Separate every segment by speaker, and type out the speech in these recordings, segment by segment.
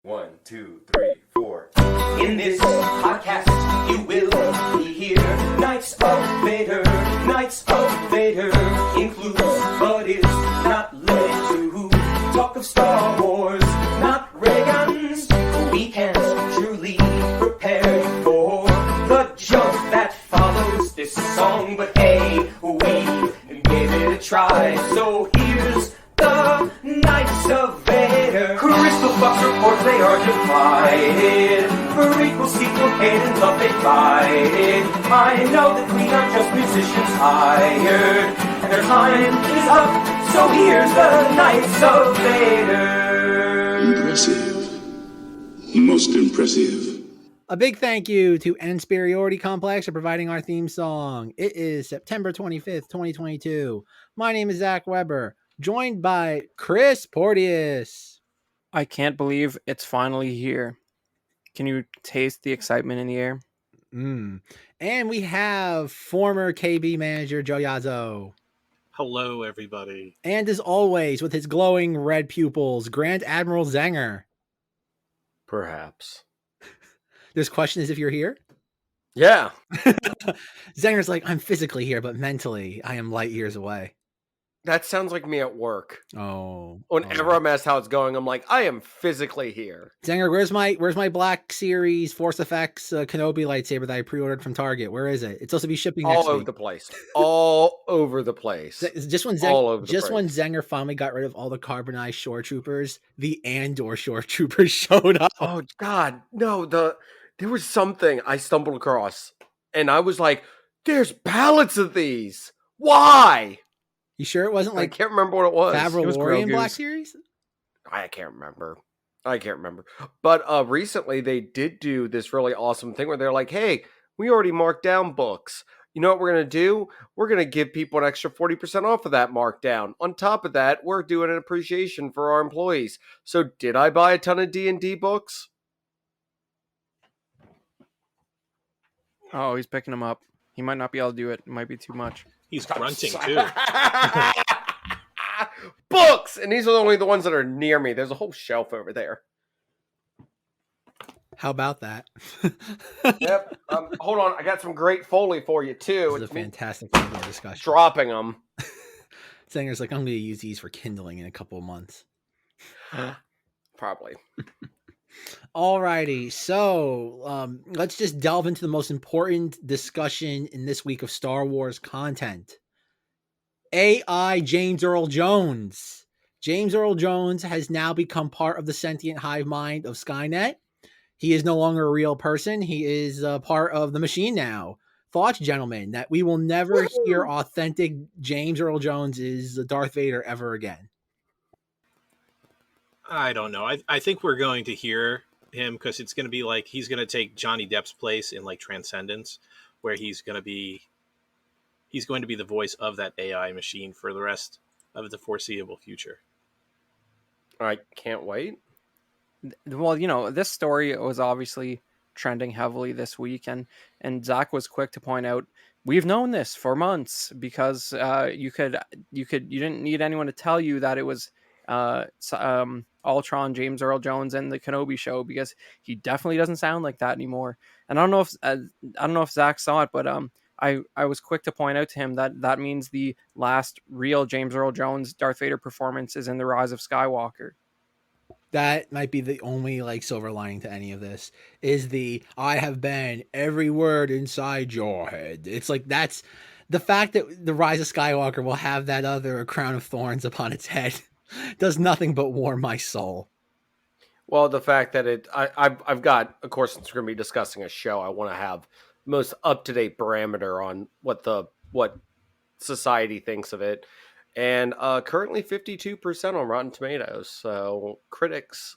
Speaker 1: 1, 2, 3, 4.
Speaker 2: In this podcast, you will be here. Knights of Vader, Knights of Vader includes, but is not limited to, talk of Star Wars, not ray guns. We can't truly prepare for the joke that follows this song, but hey, we gave it a try. So here's the Knights of Vader. Crystal Fox reports they are divided. Prequel, sequel, and love they fighted. I know that we are just musicians hired, and their time is up. So here's the Knights of Vader.
Speaker 3: Impressive. Most impressive.
Speaker 4: A big thank you to An Insperiority Complex for providing our theme song. It is September 25th, 2022. My name is Zach Weber, joined by Chris Porteous.
Speaker 5: I can't believe it's finally here. Can you taste the excitement in the air?
Speaker 4: And we have former KB manager Joe Yazzo.
Speaker 6: Hello, everybody.
Speaker 4: And as always, with his glowing red pupils, Grand Admiral Zenger.
Speaker 1: Perhaps.
Speaker 4: This question is if you're here.
Speaker 1: Yeah.
Speaker 4: Zenger's like, I'm physically here, but mentally, I am light years away.
Speaker 1: That sounds like me at work. Whenever
Speaker 4: Oh.
Speaker 1: I'm asked how it's going, I'm like, I am physically here.
Speaker 4: Zenger, where's my Black Series Force Effects Kenobi lightsaber that I pre-ordered from Target? Where is it? It's supposed to be shipping next
Speaker 1: All over
Speaker 4: week.
Speaker 1: the place. All over the place.
Speaker 4: Just when
Speaker 1: All over the
Speaker 4: when
Speaker 1: place.
Speaker 4: Zenger finally got rid of all the carbonized shore troopers, the Andor shore troopers showed up.
Speaker 1: Oh, God. No, there was something I stumbled across, and I was like, there's pallets of these. Why?
Speaker 4: You sure it wasn't
Speaker 1: I
Speaker 4: like
Speaker 1: can't remember what it was.
Speaker 4: Favreau
Speaker 1: It was
Speaker 4: Lori in Black
Speaker 1: Grogu's.
Speaker 4: Series?
Speaker 1: I can't remember. But recently they did do this really awesome thing where they're like, hey, we already marked down books. You know what we're going to do? We're going to give people an extra 40% off of that markdown. On top of that, we're doing an appreciation for our employees. So did I buy a ton of D&D books?
Speaker 5: Oh, he's picking them up. He might not be able to do it. It might be too much.
Speaker 6: He's grunting, too.
Speaker 1: Books! And these are only the ones that are near me. There's a whole shelf over there.
Speaker 4: How about that?
Speaker 1: Yep. Hold on. I got some great Foley for you, too.
Speaker 4: This is a
Speaker 1: It's me
Speaker 4: fantastic Andor discussion.
Speaker 1: dropping them.
Speaker 4: Zenger's like, I'm going to use these for kindling in a couple of months.
Speaker 1: Probably.
Speaker 4: Alrighty, so let's just delve into the most important discussion in this week of Star Wars content. AI James Earl Jones. James Earl Jones has now become part of the sentient hive mind of Skynet. He is no longer a real person. He is part of the machine now. Thoughts, gentlemen, that we will never hear authentic James Earl Jones is Darth Vader ever again.
Speaker 6: I don't know. I think we're going to hear him because it's going to be like he's going to take Johnny Depp's place in like Transcendence, where he's going to be the voice of that AI machine for the rest of the foreseeable future.
Speaker 1: I can't wait.
Speaker 5: Well, you know, this story was obviously trending heavily this week, and Zack was quick to point out we've known this for months because you didn't need anyone to tell you that it was Ultron, James Earl Jones, and the Kenobi show, because he definitely doesn't sound like that anymore. And I don't know if Zack saw it, but I was quick to point out to him that means the last real James Earl Jones Darth Vader performance is in The Rise of Skywalker.
Speaker 4: That might be the only like silver lining to any of this is the I have been every word inside your head. It's like that's the fact that The Rise of Skywalker will have that other crown of thorns upon its head does nothing but warm my soul.
Speaker 1: Well, the fact that I've got, of course, since we're going to be discussing a show, I want to have most up-to-date parameter on what society thinks of it. And currently 52% on Rotten Tomatoes. So critics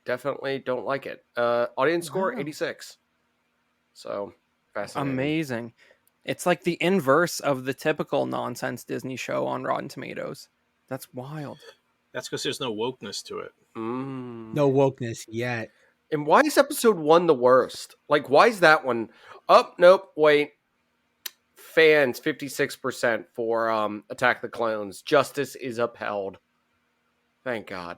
Speaker 1: definitely don't like it. Audience score, 86. So fascinating.
Speaker 5: Amazing. It's like the inverse of the typical nonsense Disney show on Rotten Tomatoes. That's wild.
Speaker 6: That's because there's no wokeness to it.
Speaker 4: No wokeness yet.
Speaker 1: And why is episode 1 the worst? Like, why is that one? Oh, nope, wait. Fans, 56% for Attack the Clones. Justice is upheld. Thank God.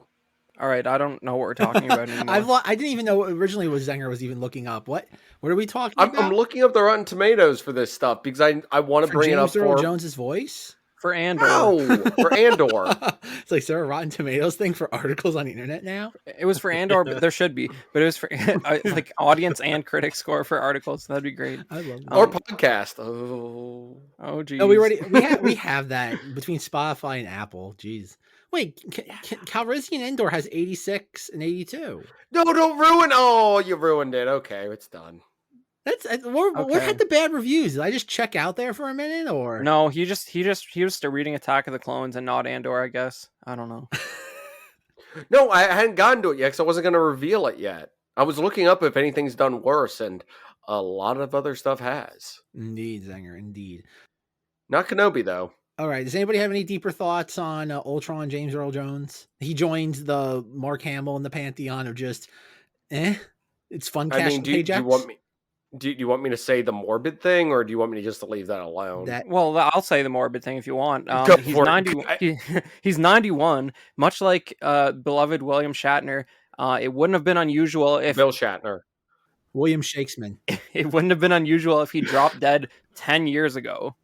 Speaker 5: All right, I don't know what we're talking about anymore.
Speaker 4: I didn't even know originally what Zenger was even looking up. What are we talking
Speaker 1: I'm
Speaker 4: about?
Speaker 1: looking up the Rotten Tomatoes for this stuff because I want to
Speaker 4: For
Speaker 1: bring it up
Speaker 4: James Earl
Speaker 1: for
Speaker 4: Jones's voice.
Speaker 5: For Andor,
Speaker 1: No, for Andor.
Speaker 4: It's like, is there a Rotten Tomatoes thing for articles on the internet now?
Speaker 5: it was for Andor, but there should be. But it was for like audience and critic score for articles. That'd be great.
Speaker 4: I love that.
Speaker 1: Or podcast. Oh,
Speaker 5: Oh, geez.
Speaker 4: Oh, we have that between Spotify and Apple. Jeez. Wait, Calrissian Andor has 86 and 82.
Speaker 1: no, don't ruin. Oh, you ruined it. Okay, it's done.
Speaker 4: That's what
Speaker 5: Okay.
Speaker 4: had the bad reviews? Did I just check out there for a minute, or
Speaker 5: No, he was still reading Attack of the Clones and not Andor, I guess. I don't know.
Speaker 1: No, I hadn't gotten to it yet because I wasn't going to reveal it yet. I was looking up if anything's done worse, and a lot of other stuff has.
Speaker 4: Indeed, Zenger, indeed.
Speaker 1: Not Kenobi, though.
Speaker 4: All right. Does anybody have any deeper thoughts on Ultron, James Earl Jones? He joins the Mark Hamill in the pantheon of just, it's fun
Speaker 1: I
Speaker 4: cashing
Speaker 1: mean,
Speaker 4: paychecks.
Speaker 1: Do you want me to say the morbid thing, or do you want me to just leave that alone?
Speaker 5: Well, I'll say the morbid thing if you want.
Speaker 1: Go
Speaker 5: He's
Speaker 1: for it.
Speaker 5: 90. He's 91, much like beloved William Shatner. It wouldn't have been unusual if
Speaker 1: Bill Shatner.
Speaker 4: William Shakespeare.
Speaker 5: it wouldn't have been unusual if he dropped dead 10 years ago.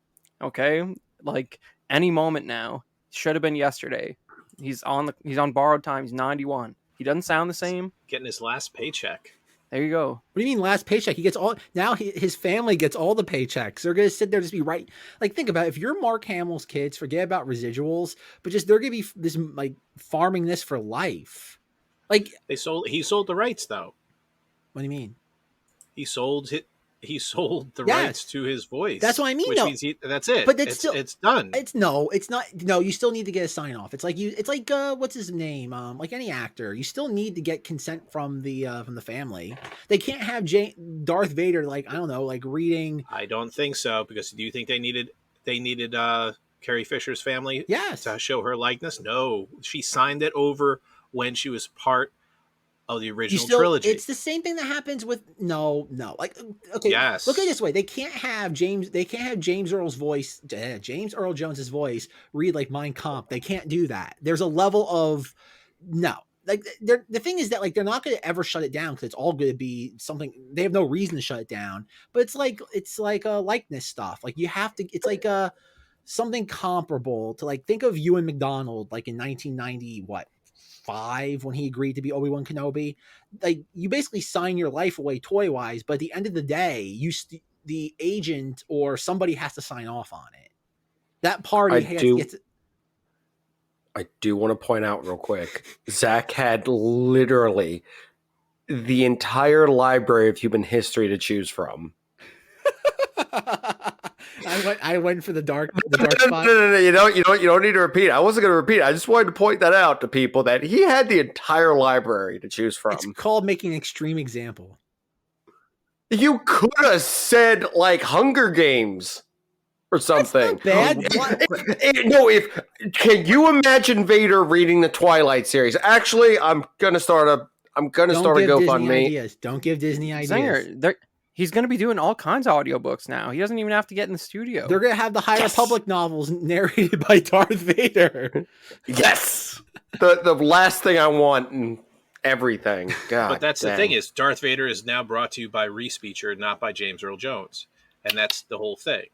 Speaker 5: Okay, like any moment now should have been yesterday. He's on borrowed time. He's 91. He doesn't sound the same.
Speaker 6: Getting his last paycheck.
Speaker 5: There you go.
Speaker 4: What do you mean last paycheck? He gets all now. His family gets all the paychecks. They're gonna sit there just be right. Like think about it, if you're Mark Hamill's kids, forget about residuals, but just they're gonna be this like farming this for life. Like
Speaker 6: He sold the rights though.
Speaker 4: what do you mean?
Speaker 6: He sold the
Speaker 4: Yes.
Speaker 6: rights to his voice.
Speaker 4: That's what I mean,
Speaker 6: Which
Speaker 4: though.
Speaker 6: means that's it.
Speaker 4: But
Speaker 6: it's
Speaker 4: still-
Speaker 6: it's done.
Speaker 4: It's not. No, you still need to get a sign off. It's like what's his name? Like any actor, you still need to get consent from the family. They can't have Darth Vader like I don't know, like reading.
Speaker 6: I don't think so, because do you think they needed Carrie Fisher's family
Speaker 4: Yes.
Speaker 6: to show her likeness? No, she signed it over when she was part of the
Speaker 4: You
Speaker 6: original
Speaker 4: still,
Speaker 6: trilogy.
Speaker 4: it's the same thing that happens with no. Like okay,
Speaker 6: Yes.
Speaker 4: look at it this way: they can't have James Earl's voice, James Earl Jones's voice read like Mein Kampf. They can't do that. There's a level of no. Like the thing is that like they're not going to ever shut it down because it's all going to be something. They have no reason to shut it down. But it's like a likeness stuff. Like you have to. It's like something comparable to like think of Ewan McDonald like in 1990 5 when he agreed to be Obi-Wan Kenobi. Like you basically sign your life away toy wise, but at the end of the day, the agent or somebody has to sign off on it. That party
Speaker 1: I do want to point out real quick, Zack had literally the entire library of human history to choose from.
Speaker 4: I went for the dark
Speaker 1: No,
Speaker 4: spot.
Speaker 1: no, you don't need to repeat. I wasn't going to repeat. I just wanted to point that out to people that he had the entire library to choose from.
Speaker 4: It's called making an extreme example.
Speaker 1: You could have said like Hunger Games or something.
Speaker 4: That's not bad.
Speaker 1: Can you imagine Vader reading the Twilight series? Actually, I'm gonna start a GoFundMe.
Speaker 4: Don't give Disney ideas.
Speaker 5: Zenger, he's going to be doing all kinds of audiobooks now. He doesn't even have to get in the studio.
Speaker 4: They're gonna have the High Republic novels narrated by Darth Vader.
Speaker 1: Yes, the last thing I want in everything. God,
Speaker 6: but that's
Speaker 1: dang.
Speaker 6: the thing is, Darth Vader is now brought to you by Rhys Beecher, not by James Earl Jones, and that's the whole thing.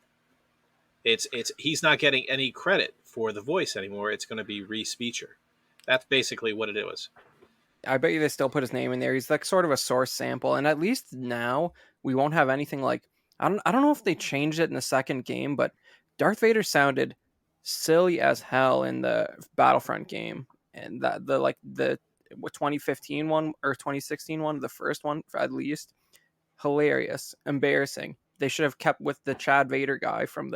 Speaker 6: It's he's not getting any credit for the voice anymore. It's going to be Rhys Beecher. That's basically what it was.
Speaker 5: I bet you they still put his name in there. He's like sort of a source sample, and at least now we won't have anything like I don't know if they changed it in the second game, but Darth Vader sounded silly as hell in the Battlefront game, and the 2015 one or 2016 one, the first one at least, hilarious, embarrassing. They should have kept with the Chad Vader guy from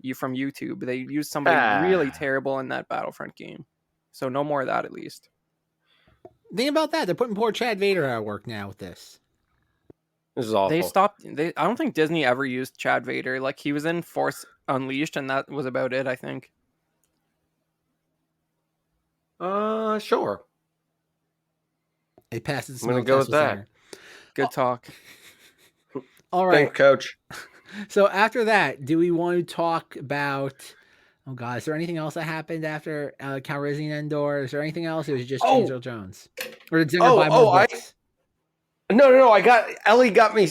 Speaker 5: YouTube. They used somebody really terrible in that Battlefront game, so no more of that at least.
Speaker 4: Think about that. They're putting poor Chad Vader out of work now with this.
Speaker 1: This is awful.
Speaker 5: They stopped. I don't think Disney ever used Chad Vader. Like he was in Force Unleashed, and that was about it. I think.
Speaker 1: Sure.
Speaker 4: It passes.
Speaker 1: I'm gonna go with that.
Speaker 5: Good talk.
Speaker 4: All right,
Speaker 1: Thanks, Coach.
Speaker 4: So after that, do we want to talk about Oh God, is there anything else that happened after Calrissian Andor? Is there anything else? Or was it just
Speaker 1: Oh.
Speaker 4: James Earl Jones? Or did Zenger buy more books?
Speaker 1: No. Ellie got me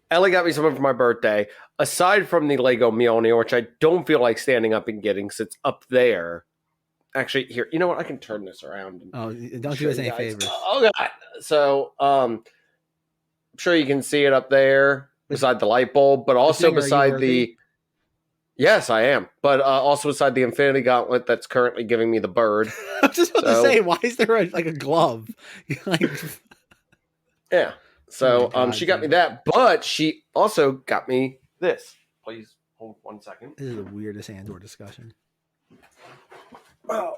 Speaker 1: something for my birthday. Aside from the Lego Mjolnir, which I don't feel like standing up and getting because it's up there. Actually, here, you know what? I can turn this around. And
Speaker 4: Don't do us any favors.
Speaker 1: Oh God! So, I'm sure you can see it up there beside the light bulb, but also beside the. Yes, I am. But also beside the Infinity Gauntlet that's currently giving me the bird.
Speaker 4: I was just about to say, why is there a glove?
Speaker 1: Yeah. So
Speaker 4: God,
Speaker 1: she got me that, but she also got me this. Please hold 1 second.
Speaker 4: This is the weirdest Andor discussion.
Speaker 1: Oh.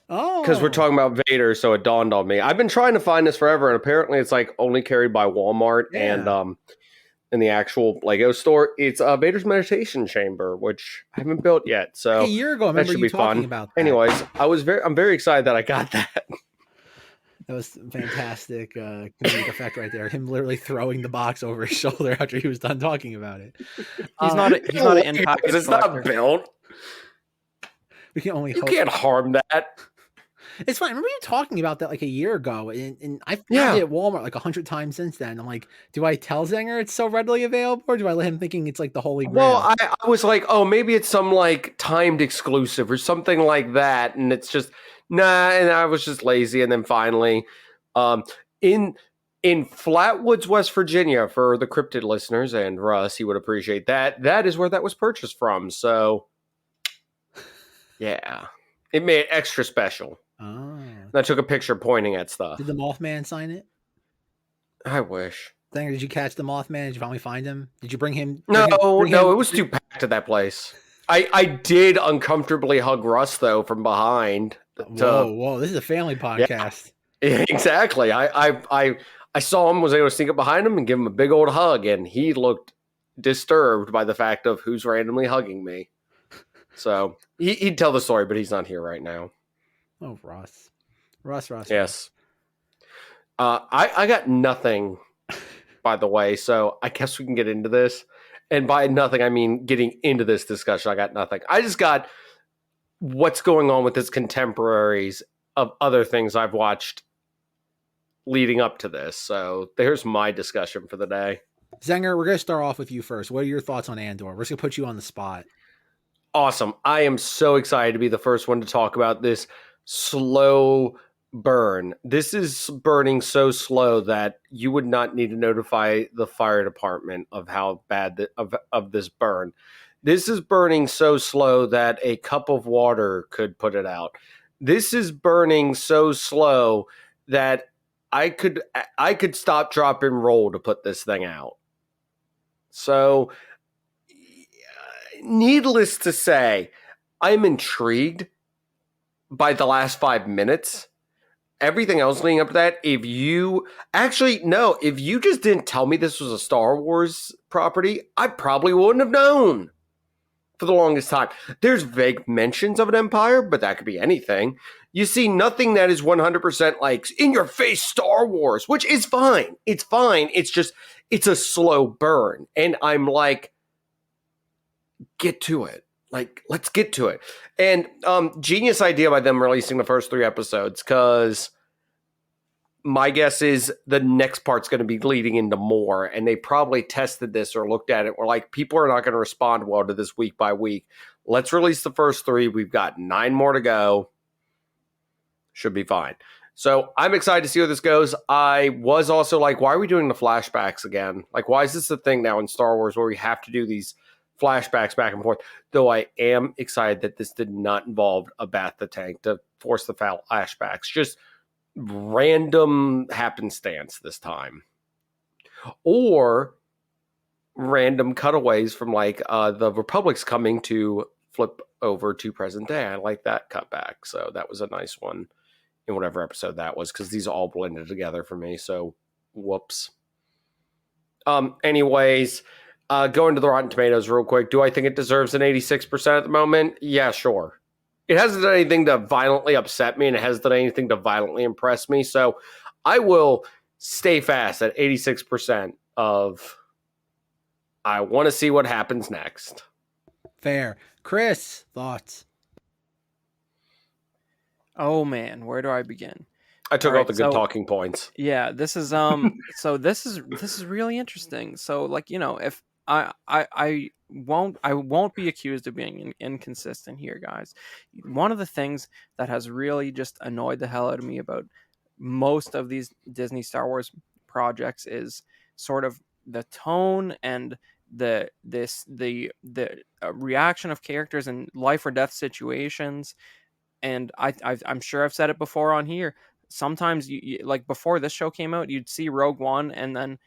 Speaker 4: Oh.
Speaker 1: Because we're talking about Vader, so it dawned on me. I've been trying to find this forever, and apparently it's like only carried by Walmart and in the actual Lego store. It's Vader's meditation chamber, which I haven't built yet. So
Speaker 4: a year ago, I remember you talking about that.
Speaker 1: Anyways, I'm very excited that I got that.
Speaker 4: That was fantastic comedic effect right there. Him literally throwing the box over his shoulder after he was done talking about it.
Speaker 5: He's not an in-package
Speaker 1: It's not built.
Speaker 4: We can only
Speaker 1: You can't harm that.
Speaker 4: It's fine. I remember you talking about that like a year ago, and I've found it at Walmart like 100 times since then. I'm like, do I tell Zenger it's so readily available, or do I let him thinking it's like the holy grail?
Speaker 1: Well, I was like, oh, maybe it's some like timed exclusive or something like that, and it's just nah. And I was just lazy, and then finally, in Flatwoods, West Virginia, for the cryptid listeners and Russ, he would appreciate that. That is where that was purchased from. So, yeah, it made it extra special.
Speaker 4: Oh.
Speaker 1: And I took a picture pointing at stuff.
Speaker 4: Did the Mothman sign it?
Speaker 1: I wish.
Speaker 4: Zenger, did you catch the Mothman? Did you finally find him? Did you bring him?
Speaker 1: No, it was too packed at that place. I did uncomfortably hug Russ though from behind.
Speaker 4: Whoa! This is a family podcast.
Speaker 1: Yeah, exactly. I saw him, was able to sneak up behind him and give him a big old hug, and he looked disturbed by the fact of who's randomly hugging me. So he'd tell the story, but he's not here right now.
Speaker 4: Oh, Russ.
Speaker 1: Yes. I got nothing, by the way, so I guess we can get into this. And by nothing, I mean getting into this discussion. I got nothing. I just got what's going on with his contemporaries of other things I've watched leading up to this. So there's my discussion for the day.
Speaker 4: Zenger, we're going to start off with you first. What are your thoughts on Andor? We're just going to put you on the spot.
Speaker 1: Awesome. I am so excited to be the first one to talk about this slow burn. This is burning so slow that you would not need to notify the fire department of how bad of this burn. This is burning so slow that a cup of water could put it out. This is burning so slow that I could stop, drop, and roll to put this thing out. So, needless to say, I'm intrigued by the last 5 minutes. Everything else leading up to that, if you just didn't tell me this was a Star Wars property, I probably wouldn't have known for the longest time. There's vague mentions of an empire, but that could be anything. You see nothing that is 100% like in your face Star Wars, which is fine. It's fine. It's just, it's a slow burn. And I'm like, get to it. Like, let's get to it. And genius idea by them releasing the first 3 episodes, because my guess is the next part's going to be leading into more, and they probably tested this or looked at it. We're like, people are not going to respond well to this week by week. Let's release the first 3. We've got 9 more to go. Should be fine. So I'm excited to see where this goes. I was also like, why are we doing the flashbacks again? Like, why is this a thing now in Star Wars where we have to do these flashbacks back and forth? Though I am excited that this did not involve a Bacta tank to force the flashbacks. Just random happenstance this time. Or random cutaways from like the Republic's coming to flip over to present day. I like that cutback. So that was a nice one in whatever episode that was, because these all blended together for me. So whoops. Anyways, going to the Rotten Tomatoes real quick. Do I think it deserves an 86% at the moment? Yeah, sure. It hasn't done anything to violently upset me, and it hasn't done anything to violently impress me. So I will stay fast at 86% of I want to see what happens next.
Speaker 4: Fair. Chris, thoughts?
Speaker 5: Oh man, where do I begin?
Speaker 1: I took
Speaker 5: All
Speaker 1: all
Speaker 5: right,
Speaker 1: the good
Speaker 5: so
Speaker 1: talking points.
Speaker 5: yeah, this is so this is really interesting. So like, if I won't be accused of being inconsistent here, guys. One of the things that has really just annoyed the hell out of me about most of these Disney Star Wars projects is sort of the tone and the reaction of characters in life or death situations. And I'm sure I've said it before on here. Sometimes like before this show came out, you'd see Rogue One, and then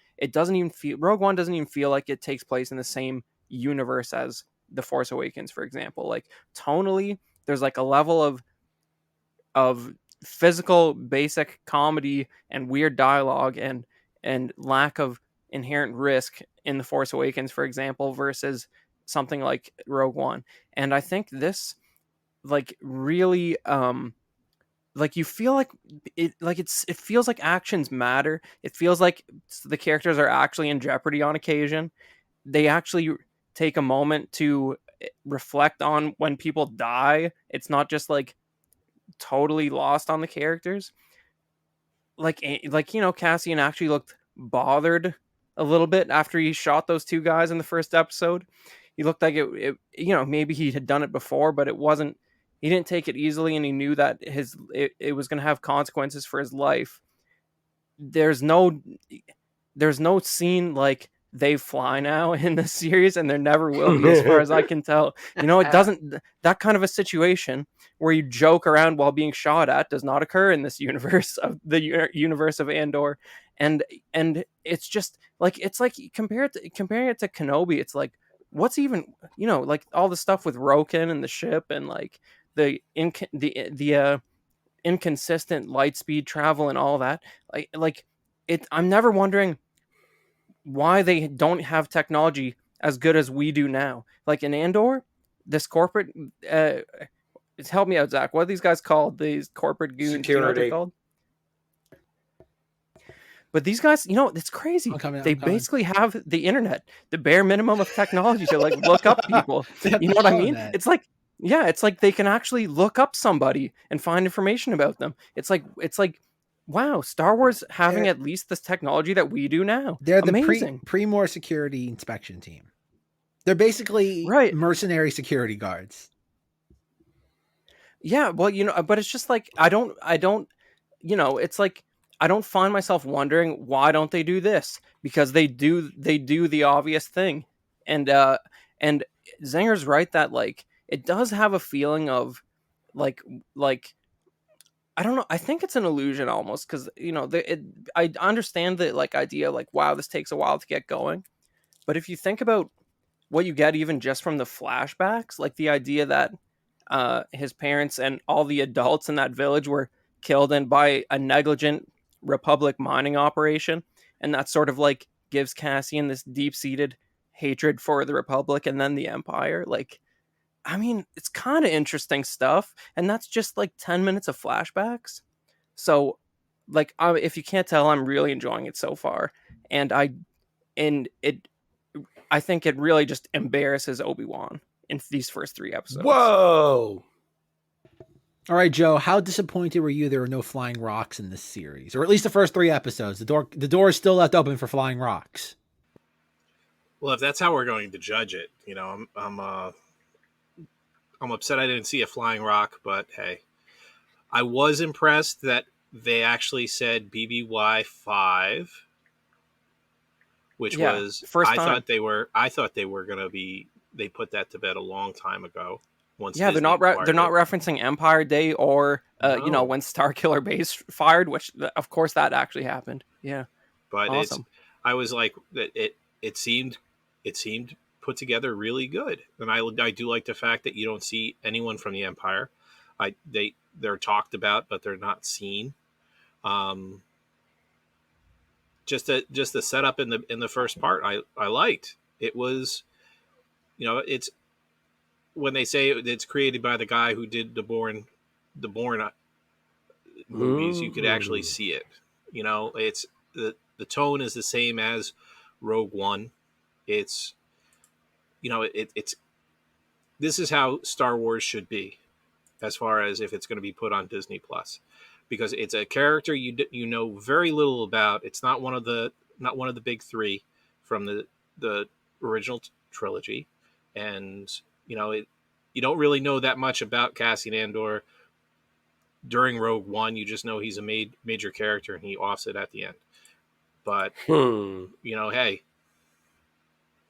Speaker 5: Rogue One doesn't even feel like it takes place in the same universe as The Force Awakens, for example. Like tonally, there's like a level of physical basic comedy and weird dialogue and lack of inherent risk in The Force Awakens, for example, versus something like Rogue One. And I think this like really like you feel like it feels like actions matter. It feels like the characters are actually in jeopardy on occasion. They actually take a moment to reflect on when people die. It's not just like totally lost on the characters. Cassian actually looked bothered a little bit after he shot those two guys in the first episode. He looked like maybe he had done it before, but it wasn't. He didn't take it easily, and he knew that it was going to have consequences for his life. There's no scene like they fly now in the series, and there never will be, as far as I can tell. It doesn't. That kind of a situation where you joke around while being shot at does not occur in this universe of the universe of Andor, and it's just like comparing it to Kenobi. It's like, what's even like all the stuff with Roken and the ship and like the inconsistent light speed travel and all that. I'm never wondering why they don't have technology as good as we do now. Like in Andor, this corporate help me out, Zach. What are these guys called? These corporate goons. Do you know what they're called? But these guys, it's crazy. They basically have the internet, the bare minimum of technology to like look up people. You know what I mean? It's like, yeah, it's like they can actually look up somebody and find information about them. It's like, wow, Star Wars having at least this technology that we do now.
Speaker 4: They're
Speaker 5: amazing.
Speaker 4: The Pre-More security inspection team. They're basically mercenary security guards.
Speaker 5: Yeah, well, but it's just like I don't, it's like I don't find myself wondering why don't they do this, because they do the obvious thing, and Zenger's right that like it does have a feeling of like I don't know. I think it's an illusion almost, because I understand the like idea like, wow, this takes a while to get going, but if you think about what you get even just from the flashbacks, like the idea that his parents and all the adults in that village were killed in by a negligent Republic mining operation, and that sort of like gives Cassian this deep-seated hatred for the Republic and then the Empire. Like, I mean, it's kind of interesting stuff, and that's just like 10 minutes of flashbacks. So like, if you can't tell, I'm really enjoying it so far, and I think it really just embarrasses Obi-Wan in these first 3 episodes.
Speaker 1: Whoa!
Speaker 4: All right, Joe, how disappointed were you there were no flying rocks in this series? Or at least the first 3 episodes. The door is still left open for flying rocks.
Speaker 6: Well, if that's how we're going to judge it, I'm upset I didn't see a flying rock, but hey. I was impressed that they actually said BBY 5, which was
Speaker 5: first time.
Speaker 6: I thought they were going to be, they put that to bed a long time ago.
Speaker 5: They're not referencing Empire Day or when Starkiller Base fired, which of course that actually happened. Yeah,
Speaker 6: but
Speaker 5: awesome.
Speaker 6: I was like that. It seemed put together really good, and I do like the fact that you don't see anyone from the Empire. They're talked about, but they're not seen. Just the setup in the first part, I liked. It was, it's. When they say it's created by the guy who did the Bourne movies, you could actually see it. It's the tone is the same as Rogue One. It's it's this is how Star Wars should be, as far as if it's going to be put on Disney Plus, because it's a character you know very little about. It's not one of the big three from the original trilogy, and you don't really know that much about Cassian Andor during Rogue One. You just know he's a major character, and he offs it at the end. But hey,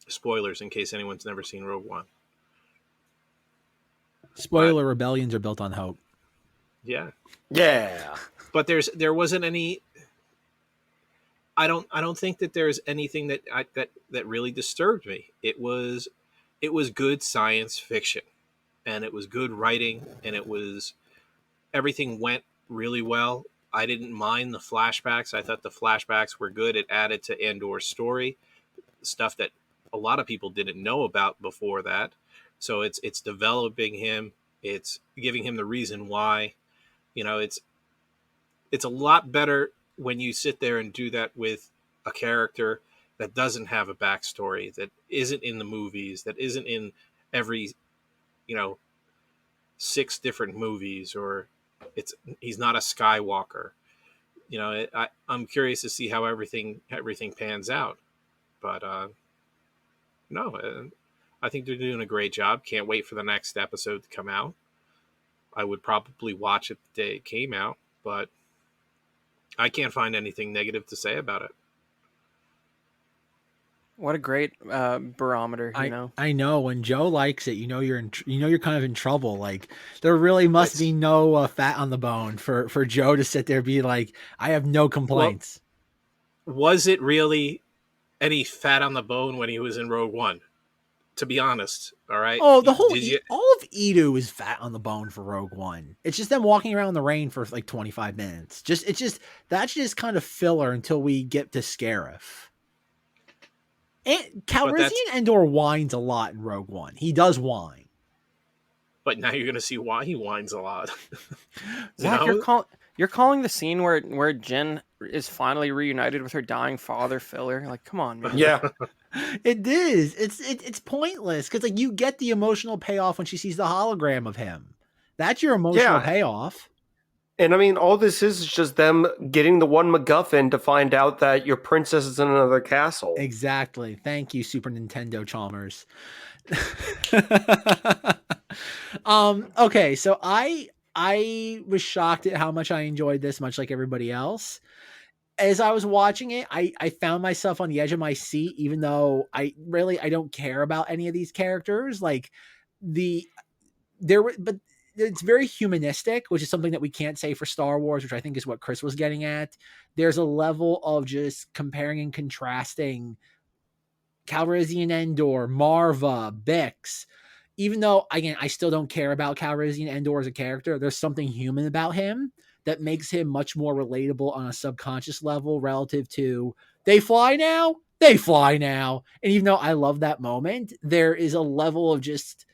Speaker 6: spoilers in case anyone's never seen Rogue One.
Speaker 4: Spoiler: rebellions are built on hope.
Speaker 6: Yeah. But there wasn't any. I don't think that there's anything that really disturbed me. It was good science fiction, and it was good writing, and everything went really well. I didn't mind the flashbacks. I thought the flashbacks were good. It added to Andor's story, stuff that a lot of people didn't know about before that. So it's developing him. It's giving him the reason why. It's a lot better when you sit there and do that with a character that doesn't have a backstory, that isn't in the movies, that isn't in every 6 different movies, or he's not a Skywalker. I'm curious to see how everything pans out. But no, I think they're doing a great job. Can't wait for the next episode to come out. I would probably watch it the day it came out, but I can't find anything negative to say about it.
Speaker 5: What a great barometer,
Speaker 4: I know when Joe likes it, you're kind of in trouble. Like, there really must be no fat on the bone for Joe to sit there and be like, I have no complaints.
Speaker 6: Well, was it really any fat on the bone when he was in Rogue One? To be honest, all right.
Speaker 4: Oh, all of Edo is fat on the bone for Rogue One. It's just them walking around the rain for like 25 minutes. That's just kind of filler until we get to Scarif. And Calrissian Andor whines a lot in Rogue One. He does whine.
Speaker 6: But now you're going to see why he whines a lot.
Speaker 5: Zack, you're calling the scene where Jyn is finally reunited with her dying father filler? Like, come on, man.
Speaker 1: Yeah.
Speaker 4: It is. It's pointless because like you get the emotional payoff when she sees the hologram of him. That's your emotional payoff.
Speaker 1: And I mean, all this is just them getting the one MacGuffin to find out that your princess is in another castle.
Speaker 4: Exactly. Thank you, Super Nintendo Chalmers. Okay, so I was shocked at how much I enjoyed this, much like everybody else. As I was watching it, I found myself on the edge of my seat, even though I don't care about any of these characters. Like but it's very humanistic, which is something that we can't say for Star Wars, which I think is what Chris was getting at. There's a level of just comparing and contrasting Calrissian Andor, Marva, Bix. Even though, again, I still don't care about Calrissian Andor as a character, there's something human about him that makes him much more relatable on a subconscious level relative to they fly now. And even though I love that moment, there is a level of just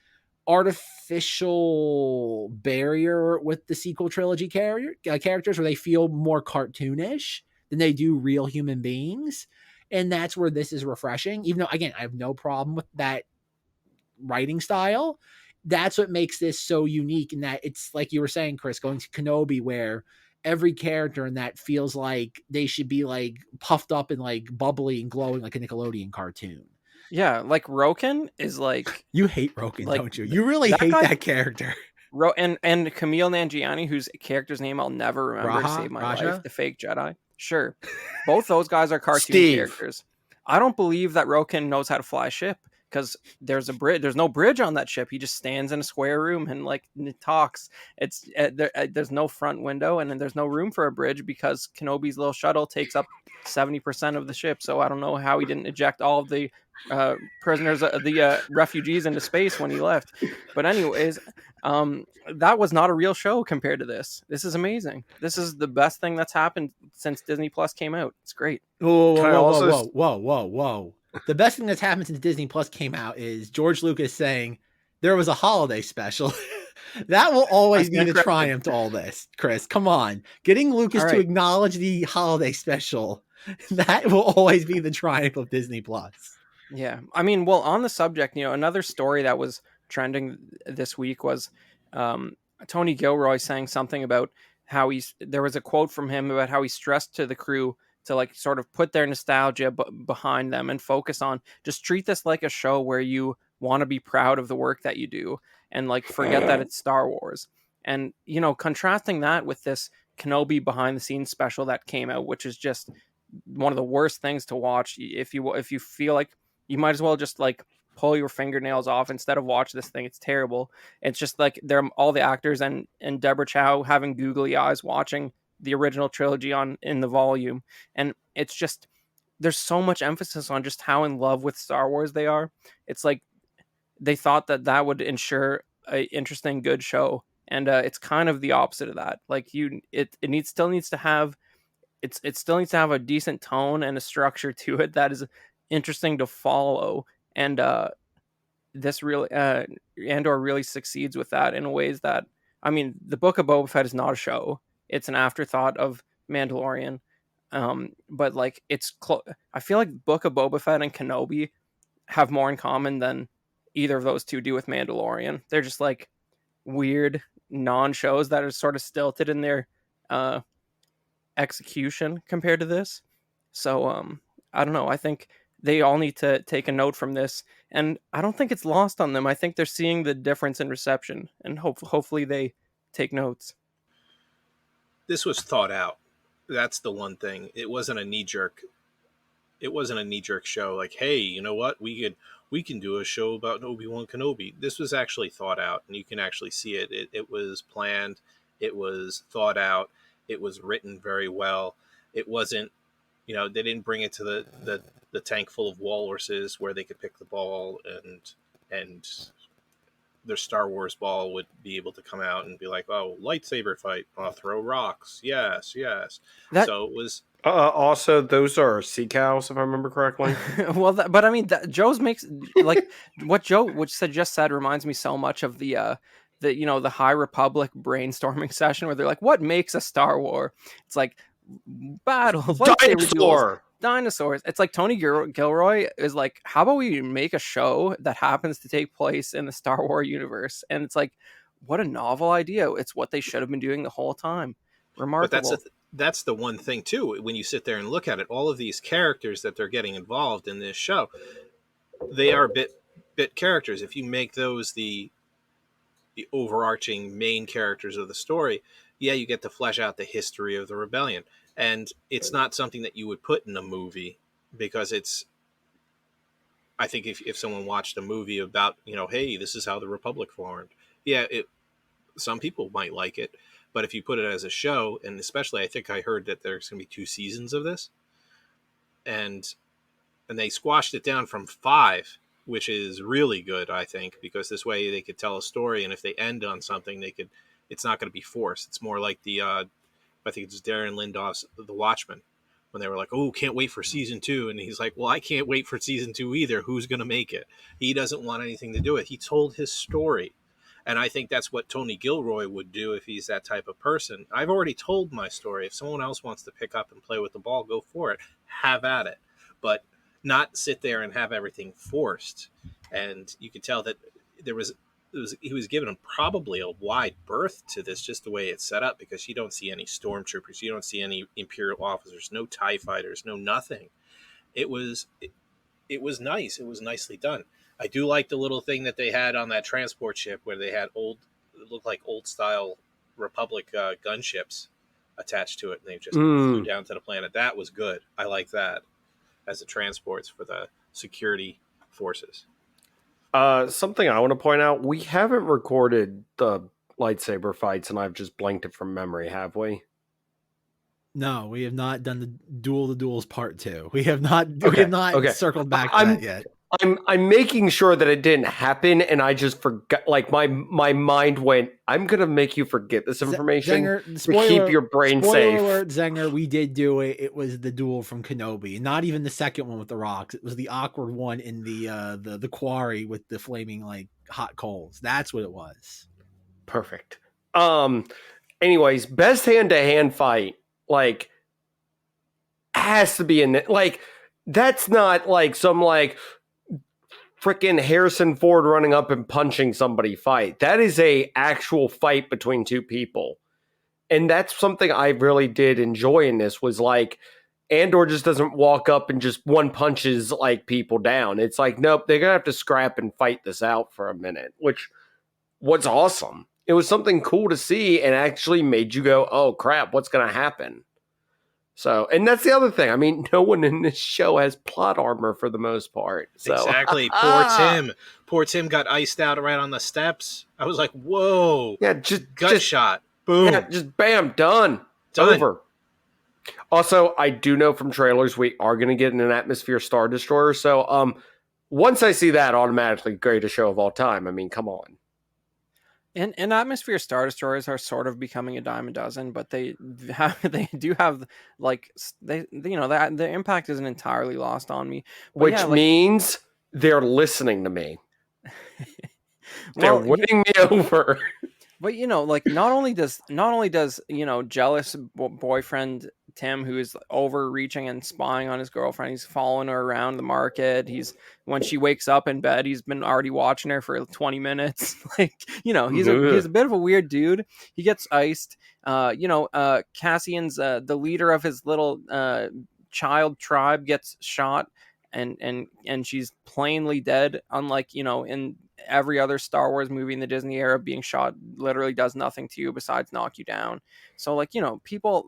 Speaker 4: artificial barrier with the sequel trilogy characters where they feel more cartoonish than they do real human beings. And that's where this is refreshing. Even though, again, I have no problem with that writing style. That's what makes this so unique, in that it's like you were saying, Chris, going to Kenobi, where every character in that feels like they should be like puffed up and like bubbly and glowing like a Nickelodeon cartoon.
Speaker 5: Yeah, like Roken is like...
Speaker 4: You hate Roken, like, don't you? You really hate that character.
Speaker 5: And Camille Nanjiani, whose character's name I'll never remember to save my life, the fake Jedi. Sure. Both those guys are cartoon characters. I don't believe that Roken knows how to fly a ship, because there's a bridge. There's no bridge on that ship. He just stands in a square room and like talks. It's there's no front window, and then there's no room for a bridge because Kenobi's little shuttle takes up 70% of the ship. So I don't know how he didn't eject all of the prisoners, the refugees into space when he left. But anyways, that was not a real show compared to this. This is amazing. This is the best thing that's happened since Disney Plus came out. It's great.
Speaker 4: Whoa. The best thing that's happened since Disney Plus came out is George Lucas saying there was a holiday special. That will always be the triumph to all this, Chris. Come on. Getting Lucas to acknowledge the holiday special, that will always be the triumph of Disney Plus.
Speaker 5: Yeah. I mean, well, on the subject, another story that was trending this week was Tony Gilroy saying something about how there was a quote from him about how he stressed to the crew to like sort of put their nostalgia behind them and focus on just treat this like a show where you want to be proud of the work that you do and like forget that it's Star Wars. And, you know, contrasting that with this Kenobi behind the scenes special that came out, which is just one of the worst things to watch. If you feel like you might as well just like pull your fingernails off instead of watch this thing. It's terrible. It's just like they're all the actors and Deborah Chow having googly eyes watching the original trilogy in the volume. And it's just, there's so much emphasis on just how in love with Star Wars they are. It's like they thought that would ensure a interesting, good show. And it's kind of the opposite of that. Like it still needs to have a decent tone and a structure to it that is interesting to follow. And this really Andor really succeeds with that in ways that, I mean, the Book of Boba Fett is not a show. It's an afterthought of Mandalorian. But like I feel like Book of Boba Fett and Kenobi have more in common than either of those two do with Mandalorian. They're just like weird non-shows that are sort of stilted in their execution compared to this. So I don't know. I think they all need to take a note from this, and I don't think it's lost on them. I think they're seeing the difference in reception, and hopefully they take notes.
Speaker 6: This was thought out. That's the one thing. It wasn't a knee-jerk show like, hey, you know what, we can do a show about Obi-Wan Kenobi. This was actually thought out, and you can actually see it. It was planned. It was thought out. It was written very well. It wasn't, you know, they didn't bring it to the tank full of walruses where they could pick the ball and their Star Wars ball would be able to come out and be like, oh, lightsaber fight, I'll throw rocks. Yes. So it was.
Speaker 1: Also, those are sea cows, if I remember correctly.
Speaker 5: Well, but I mean, Joe's makes like what Joe just said reminds me so much of the High Republic brainstorming session where they're like, what makes a Star War? It's like battles, dinosaurs. It's like Tony Gilroy is like, how about we make a show that happens to take place in the Star Wars universe? And it's like, what a novel idea. It's what they should have been doing the whole time. Remarkable.
Speaker 6: But that's the one thing too, when you sit there and look at it, all of these characters that they're getting involved in this show, they are bit characters. If you make those the overarching main characters of the story, yeah, you get to flesh out the history of the rebellion. And it's not something that you would put in a movie because I think if someone watched a movie about, you know, hey, this is how the Republic formed. Yeah, some people might like it. But if you put it as a show, and especially I think I heard that there's going to be 2 seasons of this, and they squashed it down from 5, which is really good, I think, because this way they could tell a story, and if they end on something, it's not going to be forced. It's more like I think it's Darren Lindaugh's The Watchmen, when they were like, oh, can't wait for season 2. And he's like, well, I can't wait for season 2 either. Who's going to make it? He doesn't want anything to do with it. He told his story. And I think that's what Tony Gilroy would do if he's that type of person. I've already told my story. If someone else wants to pick up and play with the ball, go for it. Have at it. But not sit there and have everything forced. And you could tell that he was given probably a wide berth to this, just the way it's set up, because you don't see any stormtroopers. You don't see any Imperial officers, no TIE fighters, no nothing. It was nice. It was nicely done. I do like the little thing that they had on that transport ship where they had it looked like old style Republic gunships attached to it, and they just flew down to the planet. That was good. I like that as the transports for the security forces.
Speaker 1: Something I want to point out, we haven't recorded the lightsaber fights, and I've just blanked it from memory, have we?
Speaker 4: No, we have not done the Duel the Duels Part 2. We have not circled back to that yet.
Speaker 1: I'm making sure that it didn't happen, and I just forgot. Like my mind went, I'm gonna make you forget this information
Speaker 4: Zenger,
Speaker 1: to keep your brain safe.
Speaker 4: Alert, Zenger, we did do it. It was the duel from Kenobi, not even the second one with the rocks. It was the awkward one in the quarry with the flaming like hot coals. That's what it was.
Speaker 1: Perfect. Anyways, best hand-to-hand fight like has to be in it. Like that's not like some like freaking Harrison Ford running up and punching somebody fight. That is a actual fight between two people. And that's something I really did enjoy in this, was like, Andor just doesn't walk up and just one punches like people down. It's like, nope, they're going to have to scrap and fight this out for a minute, which was awesome. It was something cool to see and actually made you go, oh crap, what's going to happen? So, and that's the other thing. I mean, no one in this show has plot armor for the most part. So.
Speaker 6: Exactly. Poor Tim. Poor Tim got iced out right on the steps. I was like, whoa.
Speaker 1: Yeah, just
Speaker 6: gut shot. Boom.
Speaker 1: Yeah, just bam, done. Over. Also, I do know from trailers we are going to get an Atmosphere Star Destroyer. So, once I see that, automatically greatest show of all time. I mean, come on.
Speaker 5: And Atmosphere Star Destroyers are sort of becoming a dime a dozen, but they do have like that the impact isn't entirely lost on me. But
Speaker 1: which means they're listening to me. They're winning me over.
Speaker 5: But like not only does jealous boyfriend Tim, who is overreaching and spying on his girlfriend, he's following her around the market. When she wakes up in bed, he's been already watching her for 20 minutes. Like, he's a bit of a weird dude. He gets iced. Cassian's the leader of his little child tribe gets shot, and she's plainly dead. Unlike in every other Star Wars movie in the Disney era, being shot literally does nothing to you besides knock you down. So people,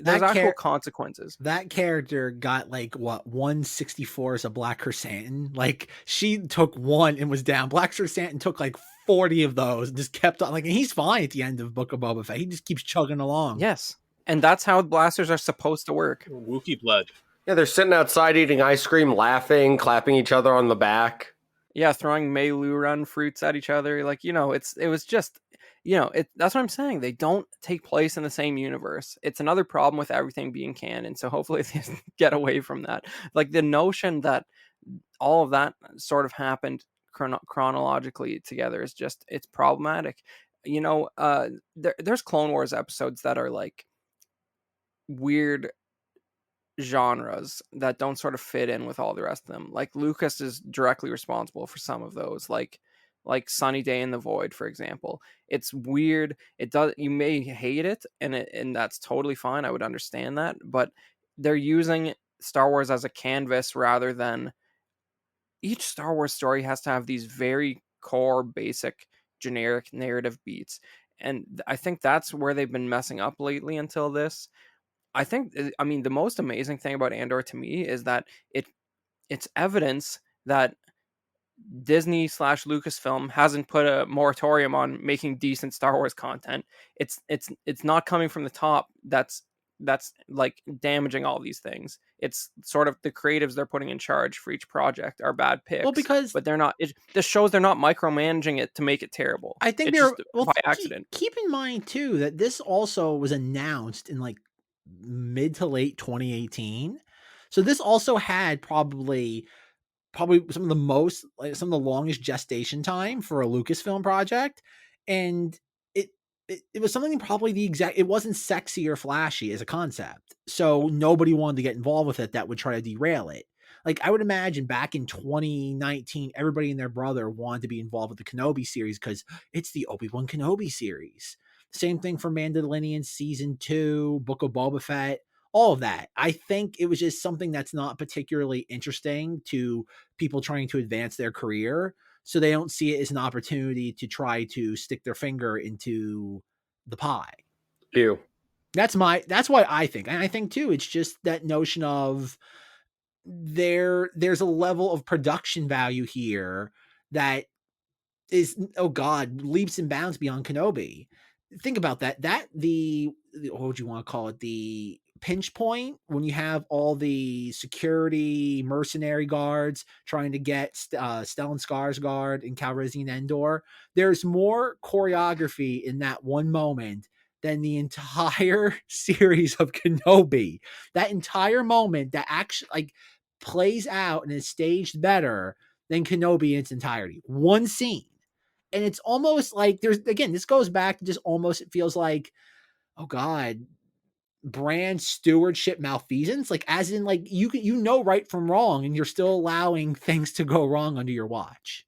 Speaker 5: there's actual consequences.
Speaker 4: That character got 164 as a Black Chrysanthemum. Like, she took one and was down. Black Chrysanthemum took 40 of those and just kept on. And he's fine at the end of Book of Boba Fett. He just keeps chugging along.
Speaker 5: Yes, and that's how blasters are supposed to work.
Speaker 6: Wookiee blood. Yeah,
Speaker 1: they're sitting outside eating ice cream, laughing, clapping each other on the back.
Speaker 5: Yeah, throwing Meilu run fruits at each other. That's what I'm saying. They don't take place in the same universe. It's another problem with everything being canon. So hopefully they get away from that. The notion that all of that sort of happened chronologically together is it's problematic. There's Clone Wars episodes that are weird genres that don't sort of fit in with all the rest of them. Lucas is directly responsible for some of those, like Sunny Day in the Void, for example. It's weird. You may hate it, and that's totally fine. I would understand that, but they're using Star Wars as a canvas rather than each Star Wars story has to have these very core, basic, generic narrative beats. And I think that's where they've been messing up lately until this. The most amazing thing about Andor to me is that it's evidence that Disney / Lucasfilm hasn't put a moratorium on making decent Star Wars content. It's not coming from the top. That's damaging all these things. It's sort of the creatives they're putting in charge for each project are bad picks.
Speaker 4: Well,
Speaker 5: but they're not. This shows they're not micromanaging it to make it terrible.
Speaker 4: I think
Speaker 5: they're by accident.
Speaker 4: Keep in mind too that this also was announced in mid to late 2018. So this also had probably some of the longest gestation time for a Lucasfilm project, and it was something probably it wasn't sexy or flashy as a concept, so nobody wanted to get involved with it that would try to derail it. I would imagine back in 2019, everybody and their brother wanted to be involved with the Kenobi series because it's the Obi-Wan Kenobi series. Same thing for Mandalorian Season 2, Book of Boba Fett, all of that. I think it was just something that's not particularly interesting to people trying to advance their career. So they don't see it as an opportunity to try to stick their finger into the pie.
Speaker 1: Ew.
Speaker 4: That's what I think. And I think too, it's just that notion of there's a level of production value here that is, oh God, leaps and bounds beyond Kenobi. Think about that. What would you want to call it? The pinch point when you have all the security mercenary guards trying to get Stellan Skarsgård and Calrissian Andor. There's more choreography in that one moment than the entire series of Kenobi. That entire moment that actually plays out and is staged better than Kenobi in its entirety. One scene. And it's almost this goes back to just almost, it feels like, oh God, brand stewardship malfeasance? Like, as in, like, you know right from wrong, and you're still allowing things to go wrong under your watch.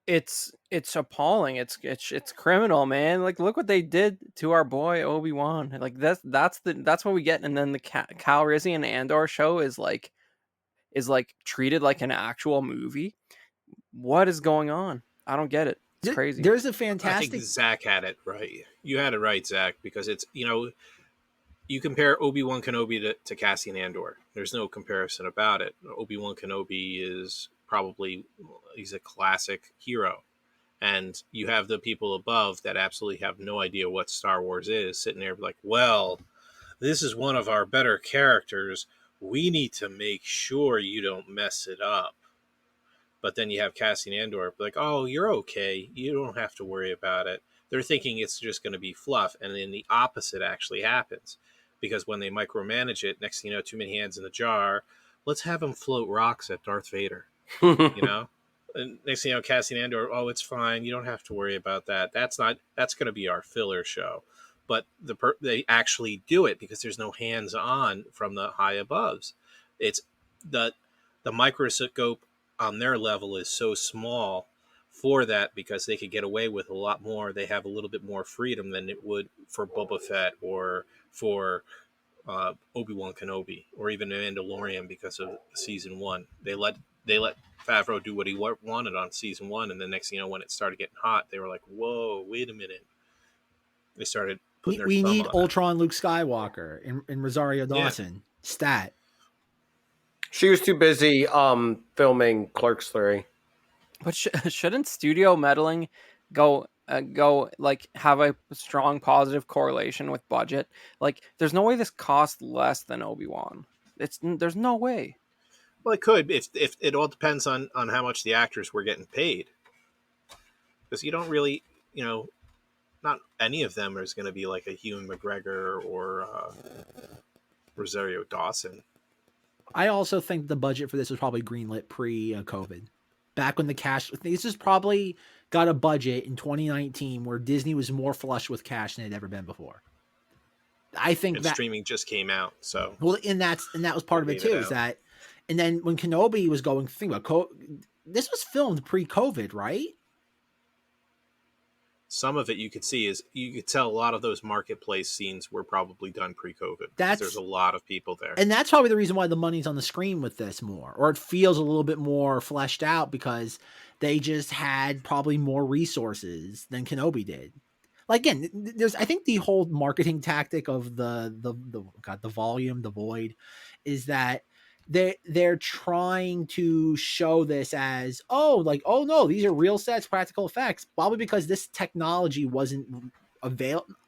Speaker 5: It's appalling. It's criminal, man. Like, look what they did to our boy Obi-Wan. Like, that's what we get. And then the Calrissian Andor show is like treated like an actual movie. What is going on? I don't get it. It's crazy.
Speaker 4: There's a
Speaker 6: I
Speaker 4: fantastic.
Speaker 6: think Zach had it right. You had it right, Zach, because it's, you compare Obi-Wan Kenobi to Cassian Andor. There's no comparison about it. Obi-Wan Kenobi is probably, he's a classic hero. And you have the people above that absolutely have no idea what Star Wars is, sitting there like, well, this is one of our better characters. We need to make sure you don't mess it up. But then you have Cassian Andor like, oh, you're okay. You don't have to worry about it. They're thinking it's just going to be fluff. And then the opposite actually happens. Because when they micromanage it, next thing you know, too many hands in the jar. Let's have him float rocks at Darth Vader. And next thing you know, Cassian Andor, oh, it's fine. You don't have to worry about that. That's going to be our filler show. But they actually do it because there's no hands-on from the high aboves. It's the microscope on their level is so small for that because they could get away with a lot more. They have a little bit more freedom than it would for Boba Fett or for Obi-Wan Kenobi or even Mandalorian because of season 1. They let Favreau do what he wanted on season 1, and the next thing you know, when it started getting hot, they were like, "Whoa, wait a minute!" They started putting their
Speaker 4: We
Speaker 6: thumb
Speaker 4: need
Speaker 6: on
Speaker 4: Ultron, Luke Skywalker, and Rosario Dawson. Stat.
Speaker 1: She was too busy filming Clerks 3.
Speaker 5: But shouldn't studio meddling go like have a strong positive correlation with budget? Like, there's no way this cost less than Obi-Wan. There's no way.
Speaker 6: Well, it could if it all depends on how much the actors were getting paid, because you don't really, not any of them is going to be like a Ewan McGregor or Rosario Dawson.
Speaker 4: I also think the budget for this was probably greenlit pre-COVID. Back when the cash, this is probably got a budget in 2019 where Disney was more flush with cash than it had ever been before. I think
Speaker 6: and
Speaker 4: that
Speaker 6: streaming just came out, so
Speaker 4: well, and that was part of it too. Is that, and then when Kenobi was going, think about this was filmed pre-COVID, right?
Speaker 6: Some of it you could see is you could tell a lot of those marketplace scenes were probably done pre-COVID. There's a lot of people there,
Speaker 4: and that's probably the reason why the money's on the screen with this more, or it feels a little bit more fleshed out because they just had probably more resources than Kenobi did. Like, again, there's, I think the whole marketing tactic of the volume, the void, is that they're trying to show this as, oh no, these are real sets, practical effects, probably because this technology wasn't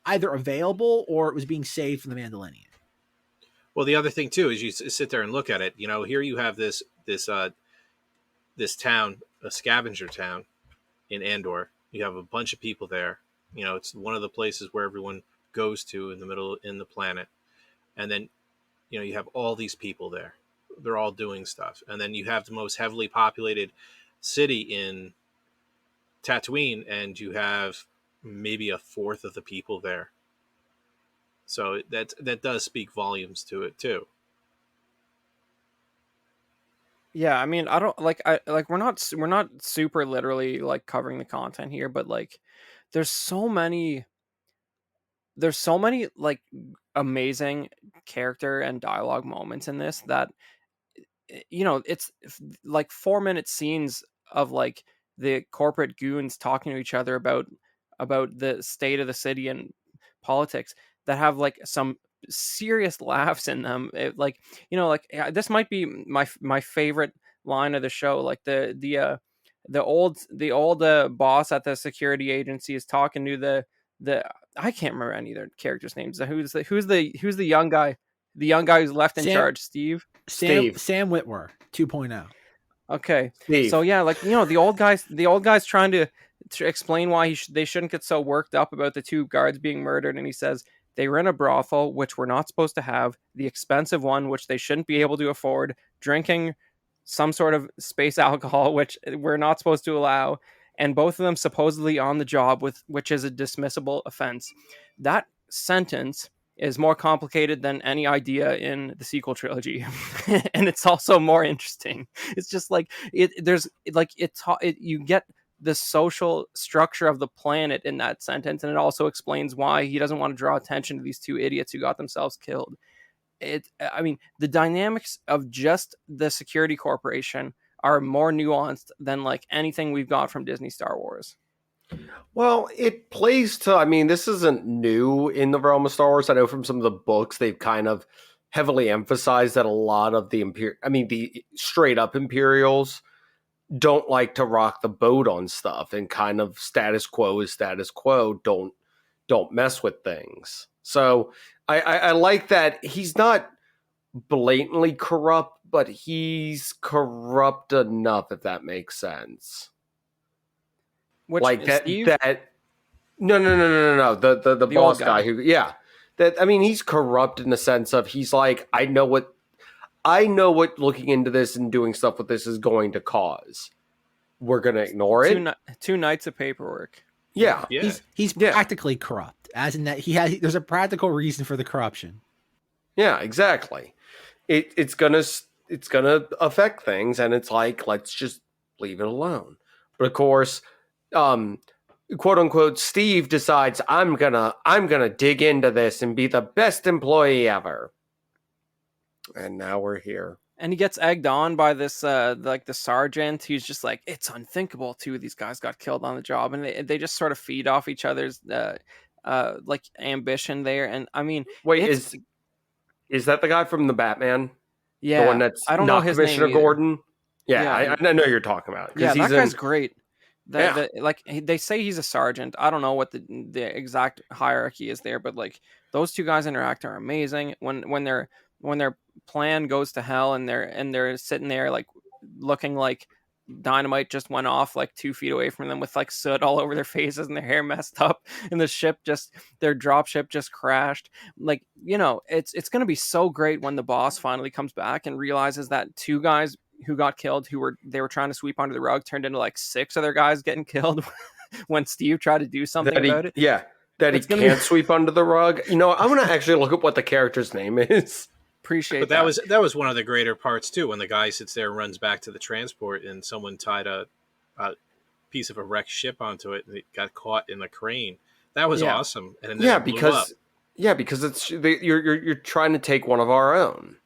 Speaker 4: either available or it was being saved from the Mandalorian.
Speaker 6: Well, the other thing too is you sit there and look at it. Here you have this town, a scavenger town in Andor. You have a bunch of people there. It's one of the places where everyone goes to in the planet, and then you have all these people there. They're all doing stuff. And then you have the most heavily populated city in Tatooine, and you have maybe a fourth of the people there. So that does speak volumes to it too.
Speaker 5: Yeah, I mean, I don't we're not super literally like covering the content here, but like there's so many like amazing character and dialogue moments in this that it's like 4-minute scenes of like the corporate goons talking to each other about the state of the city and politics that have like some serious laughs in them. This might be my favorite line of the show. Like the old boss at the security agency is talking to the I can't remember any of their characters' names. Who's the young guy? The young guy who's left in charge, Steve.
Speaker 4: Sam Witwer 2.0.
Speaker 5: Okay.
Speaker 1: Steve.
Speaker 5: So yeah, the old guy's trying to explain why they shouldn't get so worked up about the 2 guards being murdered, and he says they were in a brothel, which we're not supposed to have, the expensive one, which they shouldn't be able to afford, drinking some sort of space alcohol, which we're not supposed to allow, and both of them supposedly on the job, which is a dismissible offense. That sentence is more complicated than any idea in the sequel trilogy. And it's also more interesting. It's just like you get the social structure of the planet in that sentence, and it also explains why he doesn't want to draw attention to these two idiots who got themselves killed. I mean, the dynamics of just the security corporation are more nuanced than like anything we've got from Disney Star Wars.
Speaker 1: Well, it plays to, I mean, this isn't new in the realm of Star Wars. I know from some of the books, they've kind of heavily emphasized that a lot of the straight up Imperials don't like to rock the boat on stuff, and kind of status quo is status quo. Don't mess with things. So I like that he's not blatantly corrupt, but he's corrupt enough, if that makes sense.
Speaker 5: Which,
Speaker 1: like that
Speaker 5: Steve?
Speaker 1: that no the boss
Speaker 5: guy.
Speaker 1: who that, I mean, he's corrupt in the sense of he's like, I know what looking into this and doing stuff with this is going to cause. We're gonna ignore it.
Speaker 5: Two nights of paperwork.
Speaker 1: Yeah.
Speaker 4: He's practically corrupt, as in that there's a practical reason for the corruption.
Speaker 1: Yeah, exactly. It's gonna affect things, and it's like, let's just leave it alone. But of course, quote unquote, Steve decides I'm gonna dig into this and be the best employee ever. And now we're here.
Speaker 5: And he gets egged on by this like the sergeant who's just like, it's unthinkable two of these guys got killed on the job, and they just sort of feed off each other's like ambition there. And I mean,
Speaker 1: wait, is that the guy from the Batman?
Speaker 5: Yeah,
Speaker 1: the one that's
Speaker 5: I don't know his
Speaker 1: Commissioner
Speaker 5: name
Speaker 1: Gordon.
Speaker 5: Yeah.
Speaker 1: I know you're talking about.
Speaker 5: Yeah, that guy's great.
Speaker 1: Yeah.
Speaker 5: Like they say he's a sergeant. I don't know what the exact hierarchy is there, but like those two guys interact are amazing. When their plan goes to hell and they're sitting there like looking like dynamite just went off like 2 feet away from them with like soot all over their faces and their hair messed up, and their drop ship just crashed. Like, you know, it's gonna be so great when the boss finally comes back and realizes that two guys who got killed, they were trying to sweep under the rug, turned into like 6 other guys getting killed when Steve tried to do something about it.
Speaker 1: Yeah, that he can't sweep under the rug. You know, I'm gonna actually look up what the character's name is.
Speaker 5: Appreciate
Speaker 6: that. But that was one of the greater parts too, when the guy sits there and runs back to the transport and someone tied a piece of a wrecked ship onto it and it got caught in the crane. That was awesome. And then because it's you're trying to take one of our own.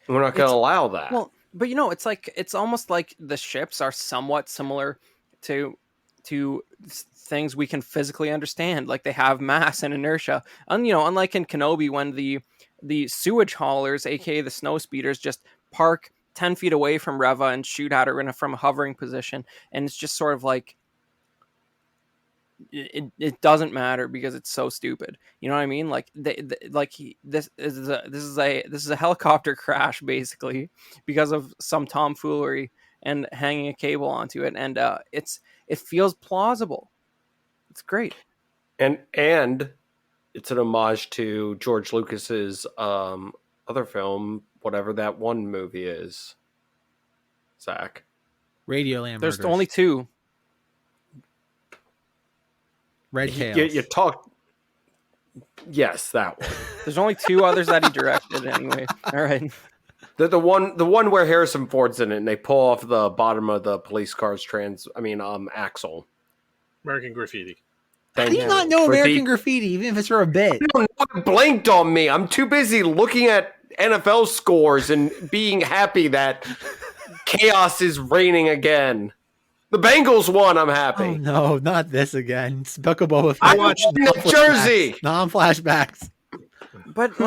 Speaker 6: We're not going to allow that.
Speaker 5: Well, but you know, it's almost like the ships are somewhat similar to things we can physically understand. Like they have mass and inertia. And, you know, unlike in Kenobi, when the sewage haulers, aka the snow speeders, just park 10 feet away from Reva and shoot at her from a hovering position, and it's just sort of like it doesn't matter because it's so stupid. You know what I mean? Like this is a helicopter crash basically because of some tomfoolery and hanging a cable onto it, and it feels plausible. It's great.
Speaker 1: And it's an homage to George Lucas's other film, whatever that one movie is. Zack.
Speaker 4: Radioland.
Speaker 5: There's only 2.
Speaker 4: Red Tails.
Speaker 1: You talk. Yes, that one.
Speaker 5: There's only 2 others that he directed anyway. All right.
Speaker 1: The one where Harrison Ford's in it and they pull off the bottom of the police car's axle.
Speaker 6: American Graffiti.
Speaker 4: How do you not know American Graffiti, even if it's for a bit?
Speaker 1: It blanked on me. I'm too busy looking at NFL scores and being happy that chaos is reigning again. The Bengals won. I'm happy.
Speaker 4: Oh, no, not this again. It's Book of Boba Fett.
Speaker 1: I watched New Jersey.
Speaker 4: Non-flashbacks.
Speaker 5: But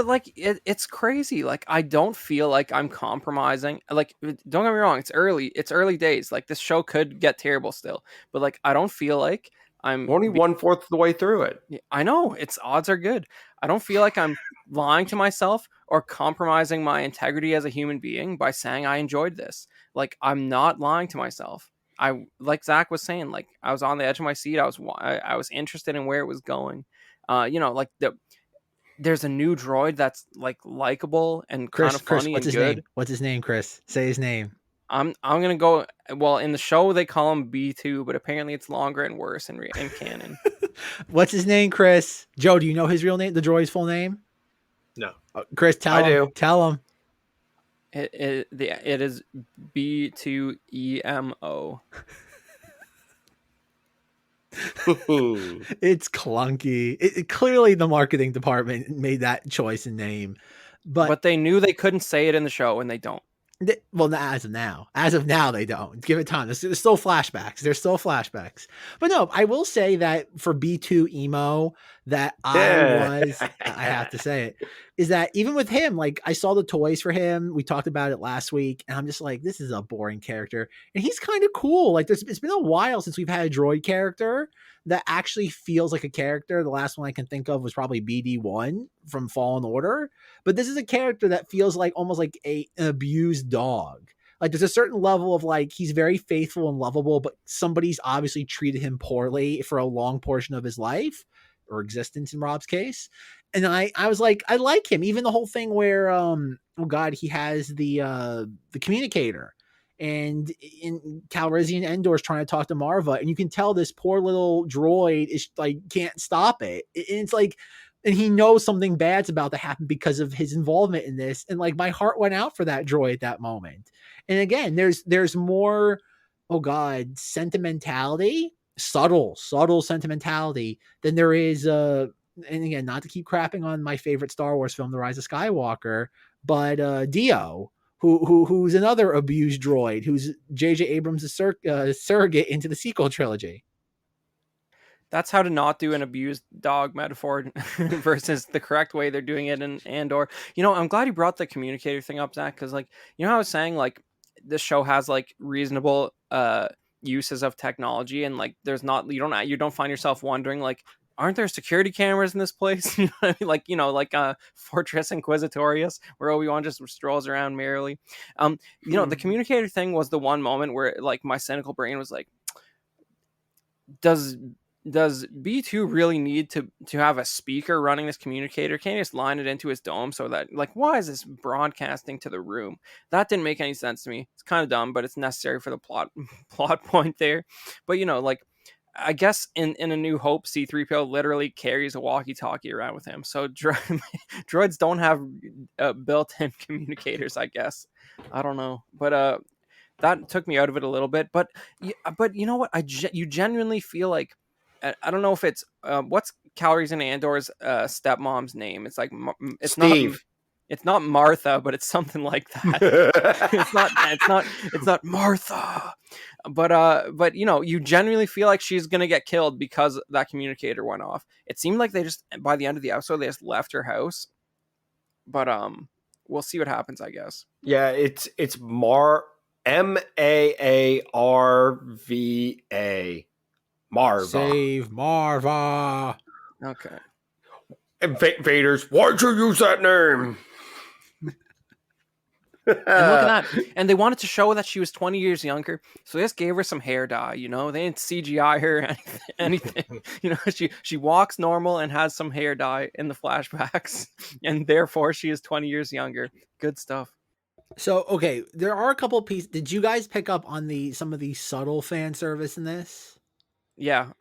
Speaker 5: like it's crazy. Like I don't feel like I'm compromising. Like, don't get me wrong, it's early days. Like this show could get terrible still, but like I don't feel like I'm
Speaker 1: only 1/4 of the way through it.
Speaker 5: I know odds are good. I don't feel like I'm lying to myself or compromising my integrity as a human being by saying I enjoyed this. Like I'm not lying to myself. Like Zack was saying, like I was on the edge of my seat. I was interested in where it was going. You know, like there's a new droid that's like likable and kind of funny and good.
Speaker 4: What's his name, Chris? Say his name.
Speaker 5: I'm gonna go. Well, in the show they call him B2, but apparently it's longer and worse in canon.
Speaker 4: What's his name, Chris? Joe, do you know his real name? The droid's full name?
Speaker 6: No.
Speaker 4: Chris, tell
Speaker 1: I
Speaker 4: him.
Speaker 1: do.
Speaker 4: Tell him.
Speaker 5: It is B2EMO.
Speaker 4: It's clunky. Clearly, the marketing department made that choice in name,
Speaker 5: But they knew they couldn't say it in the show, and they don't.
Speaker 4: Well, as of now, they don't. Give it time. There's still flashbacks. But no, I will say that for B2 emo, that I have to say it, is that even with him, like I saw the toys for him. We talked about it last week, and I'm just like, this is a boring character. And he's kind of cool. Like it's been a while since we've had a droid character that actually feels like a character. The last one I can think of was probably BD1 from Fallen Order. But this is a character that feels like almost like an abused dog. Like there's a certain level of like, he's very faithful and lovable, but somebody's obviously treated him poorly for a long portion of his life or existence in Rob's case. And I was like, I like him. Even the whole thing where, he has the communicator. And in Calrissian Endor is trying to talk to Marva, and you can tell this poor little droid is like can't stop it. And it's like, and he knows something bad's about to happen because of his involvement in this. And like my heart went out for that droid at that moment. And again, there's more, sentimentality, subtle sentimentality than there is. And again, not to keep crapping on my favorite Star Wars film, The Rise of Skywalker, but Dio. Who's another abused droid, who's J.J. Abrams' surrogate into the sequel trilogy.
Speaker 5: That's how to not do an abused dog metaphor versus the correct way they're doing it in Andor. I'm glad you brought the communicator thing up, Zach, because like, how I was saying, like this show has like reasonable uses of technology, and like there's not, you don't find yourself wondering like, aren't there security cameras in this place? You know what I mean? Like Fortress Inquisitorius, where Obi-Wan just strolls around merrily. The communicator thing was the one moment where like my cynical brain was like, does B2 really need to have a speaker running this communicator? Can't he just line it into his dome so that, like, why is this broadcasting to the room? That didn't make any sense to me. It's kind of dumb, but it's necessary for the plot point there. But like, I guess in A New Hope, C-3PO literally carries a walkie-talkie around with him. So droids don't have built-in communicators, I guess. I don't know. But that took me out of it a little bit. But you know what? You genuinely feel like, I don't know if it's, what's Calrissian Andor's stepmom's name? It's like, it's
Speaker 1: Steve.
Speaker 5: It's not Martha, but it's something like that. It's not Martha. But you genuinely feel like she's gonna get killed because that communicator went off. It seemed like they just, by the end of the episode, they just left her house. But we'll see what happens, I guess.
Speaker 1: Yeah, it's Maarva. Marva.
Speaker 4: Save Marva.
Speaker 5: Okay.
Speaker 1: And Vader's, why'd you use that name?
Speaker 5: And look at that. And they wanted to show that she was 20 years younger, so they just gave her some hair dye. They didn't CGI her or anything. She walks normal and has some hair dye in the flashbacks, and therefore she is 20 years younger. Good stuff.
Speaker 4: So, okay, there are a couple pieces. Did you guys pick up on some of the subtle fan service in this?
Speaker 5: Yeah,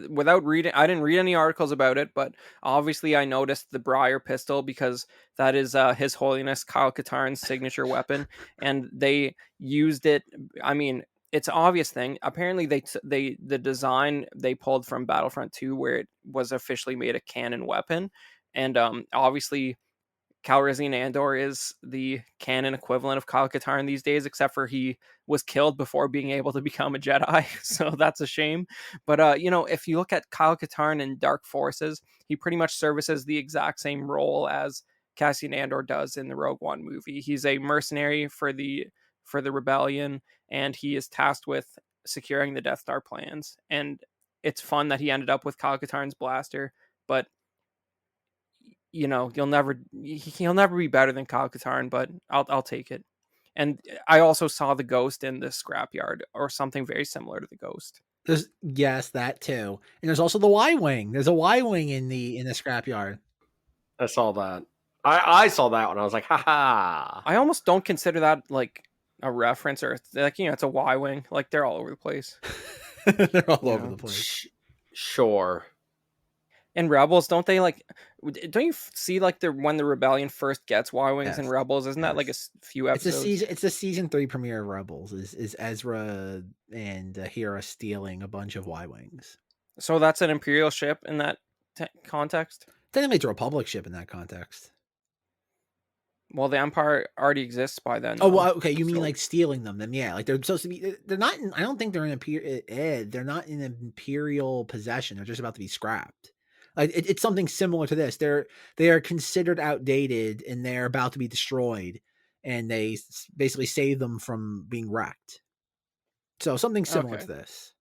Speaker 5: without reading, I didn't read any articles about it, but obviously I noticed the Briar pistol because that is His Holiness Kyle Katarn's signature weapon, and they used it. I mean, it's an obvious thing. Apparently, the design they pulled from Battlefront 2, where it was officially made a canon weapon, and obviously Calrissian Andor is the canon equivalent of Kyle Katarn these days, except for he was killed before being able to become a Jedi, so that's a shame. But if you look at Kyle Katarn in Dark Forces, he pretty much services the exact same role as Cassian Andor does in the Rogue One movie. He's a mercenary for the rebellion, and he is tasked with securing the Death Star plans. And it's fun that he ended up with Kyle Katarn's blaster, but he'll never be better than Kyle Katarn, but I'll take it. And I also saw the Ghost in the scrapyard, or something very similar to the Ghost.
Speaker 4: Yes, that too. And there's also the Y-wing. There's a Y-wing in the scrapyard.
Speaker 1: I saw that. I saw that one. I was like, ha.
Speaker 5: I almost don't consider that like a reference, or like, it's a Y-wing. Like, they're all over the place.
Speaker 4: They're all over the place.
Speaker 1: Sure.
Speaker 5: In Rebels, don't they like? Don't you see like when the rebellion first gets Y-wings in
Speaker 4: Yes.
Speaker 5: Rebels? Isn't that like a few episodes?
Speaker 4: It's the season 3 premiere of Rebels. Is Ezra and Hera stealing a bunch of Y-wings?
Speaker 5: So that's an Imperial ship in that context.
Speaker 4: Technically, it's a Republic ship in that context.
Speaker 5: Well, the Empire already exists by then.
Speaker 4: Oh,
Speaker 5: though.
Speaker 4: well, okay. You mean
Speaker 5: So-
Speaker 4: like stealing them? Then yeah, like they're supposed to be. They're not. I don't think they're in they're not in Imperial possession. They're just about to be scrapped. Like it's something similar to this. They are considered outdated and they're about to be destroyed, and they basically save them from being wrecked. So something similar
Speaker 5: Okay.
Speaker 4: to this.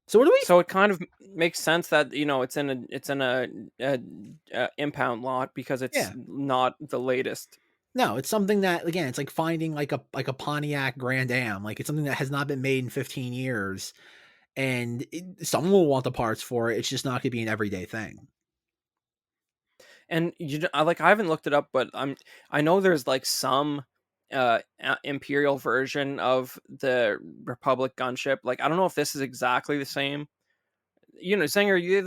Speaker 4: So what do we?
Speaker 5: So it kind of makes sense that it's in a impound lot because it's
Speaker 4: Yeah.
Speaker 5: not the latest.
Speaker 4: No, it's something that again, it's like finding like a Pontiac Grand Am. Like it's something that has not been made in 15 years, and someone will want the parts for it. It's just not going to be an everyday thing.
Speaker 5: And I haven't looked it up, but I know there's like some Imperial version of the Republic gunship. Like I don't know if this is exactly the same. Zenger,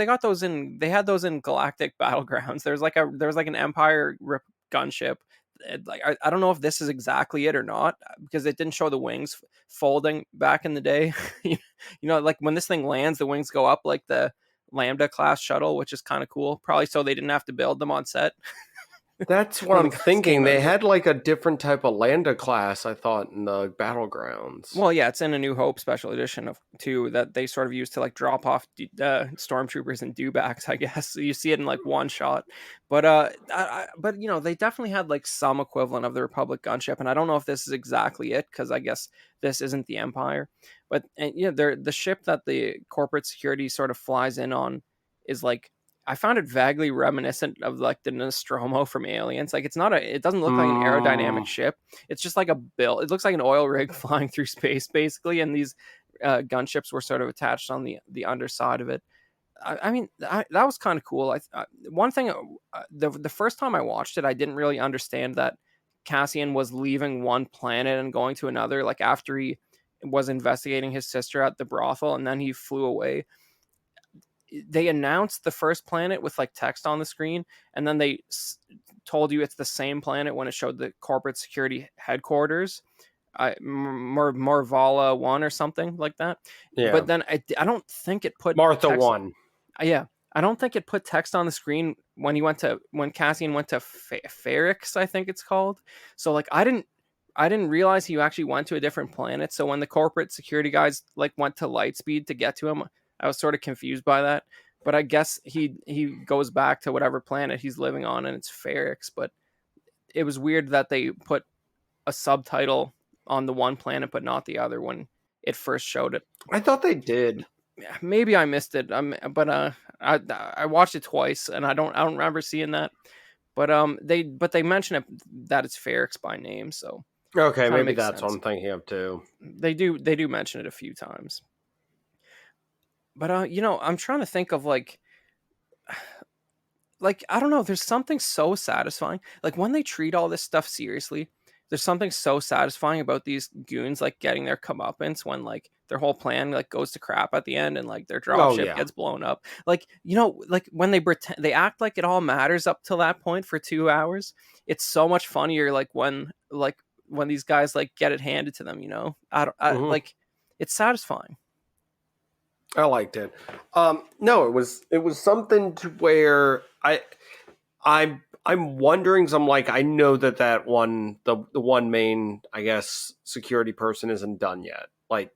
Speaker 5: they had those in Galactic Battlegrounds. There's like an Empire gunship. Like I don't know if this is exactly it or not because it didn't show the wings folding back in the day. Like when this thing lands, the wings go up like the Lambda class shuttle, which is kind of cool. Probably so they didn't have to build them on set.
Speaker 1: That's what I'm thinking. They had like a different type of Lambda class, I thought, in the Battlegrounds.
Speaker 5: Well, yeah, it's in a New Hope special edition of 2 that they sort of used to like drop off stormtroopers and dewbacks, I guess. So you see it in like one shot, but they definitely had like some equivalent of the Republic gunship, and I don't know if this is exactly it because I guess this isn't the Empire, but the ship that the corporate security sort of flies in on is like. I found it vaguely reminiscent of like the Nostromo from Aliens. Like it doesn't look like an aerodynamic ship. It's just like a build. It looks like an oil rig flying through space basically. And these gunships were sort of attached on the underside of it. That was kind of cool. One thing, the first time I watched it, I didn't really understand that Cassian was leaving one planet and going to another. Like after he was investigating his sister at the brothel and then he flew away. They announced the first planet with like text on the screen, and then they told you it's the same planet when it showed the corporate security headquarters, Marvala 1 or something like that.
Speaker 1: Yeah.
Speaker 5: But then I don't think it put
Speaker 1: Martha
Speaker 5: text,
Speaker 1: 1.
Speaker 5: Yeah, I don't think it put text on the screen when Cassian went to Ferrix, I think it's called. So like I didn't realize he actually went to a different planet. So when the corporate security guys like went to Lightspeed to get to him, I was sort of confused by that, but I guess he goes back to whatever planet he's living on, and it's Ferrix. But it was weird that they put a subtitle on the one planet but not the other when it first showed it.
Speaker 1: I thought they did.
Speaker 5: Maybe I missed it. But I watched it twice, and I don't remember seeing that. But they mention it that it's Ferrix by name, so
Speaker 1: Okay, maybe
Speaker 5: makes
Speaker 1: that's
Speaker 5: sense.
Speaker 1: what I'm thinking of too.
Speaker 5: They do mention it a few times. But I'm trying to think of like I don't know, there's something so satisfying. Like when they treat all this stuff seriously, there's something so satisfying about these goons like getting their comeuppance when like their whole plan like goes to crap at the end and like their dropship gets blown up. Like like when they act like it all matters up till that point for 2 hours. It's so much funnier like when these guys like get it handed to them. Like it's satisfying.
Speaker 1: I liked it. No, it was something to where I'm wondering. So I'm like, I know that one, the one main, I guess, security person isn't done yet. Like,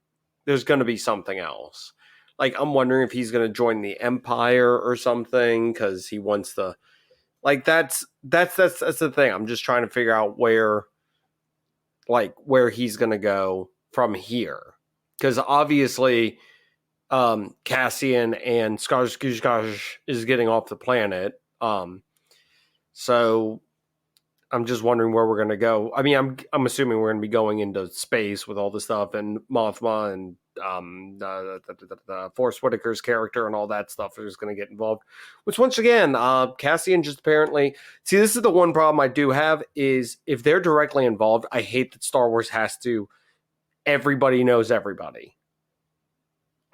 Speaker 1: there's going to be something else. Like, I'm wondering if he's going to join the Empire or something because he wants to. Like, that's the thing. I'm just trying to figure out where he's going to go from here, because obviously. Cassian and Skarsgård is getting off the planet. So I'm just wondering where we're going to go. I mean, I'm assuming we're going to be going into space with all this stuff, and Mothma and the Forrest Whitaker's character and all that stuff is going to get involved. Which once again, Cassian just apparently see. This is the one problem I do have is if they're directly involved. I hate that Star Wars has to. Everybody knows everybody.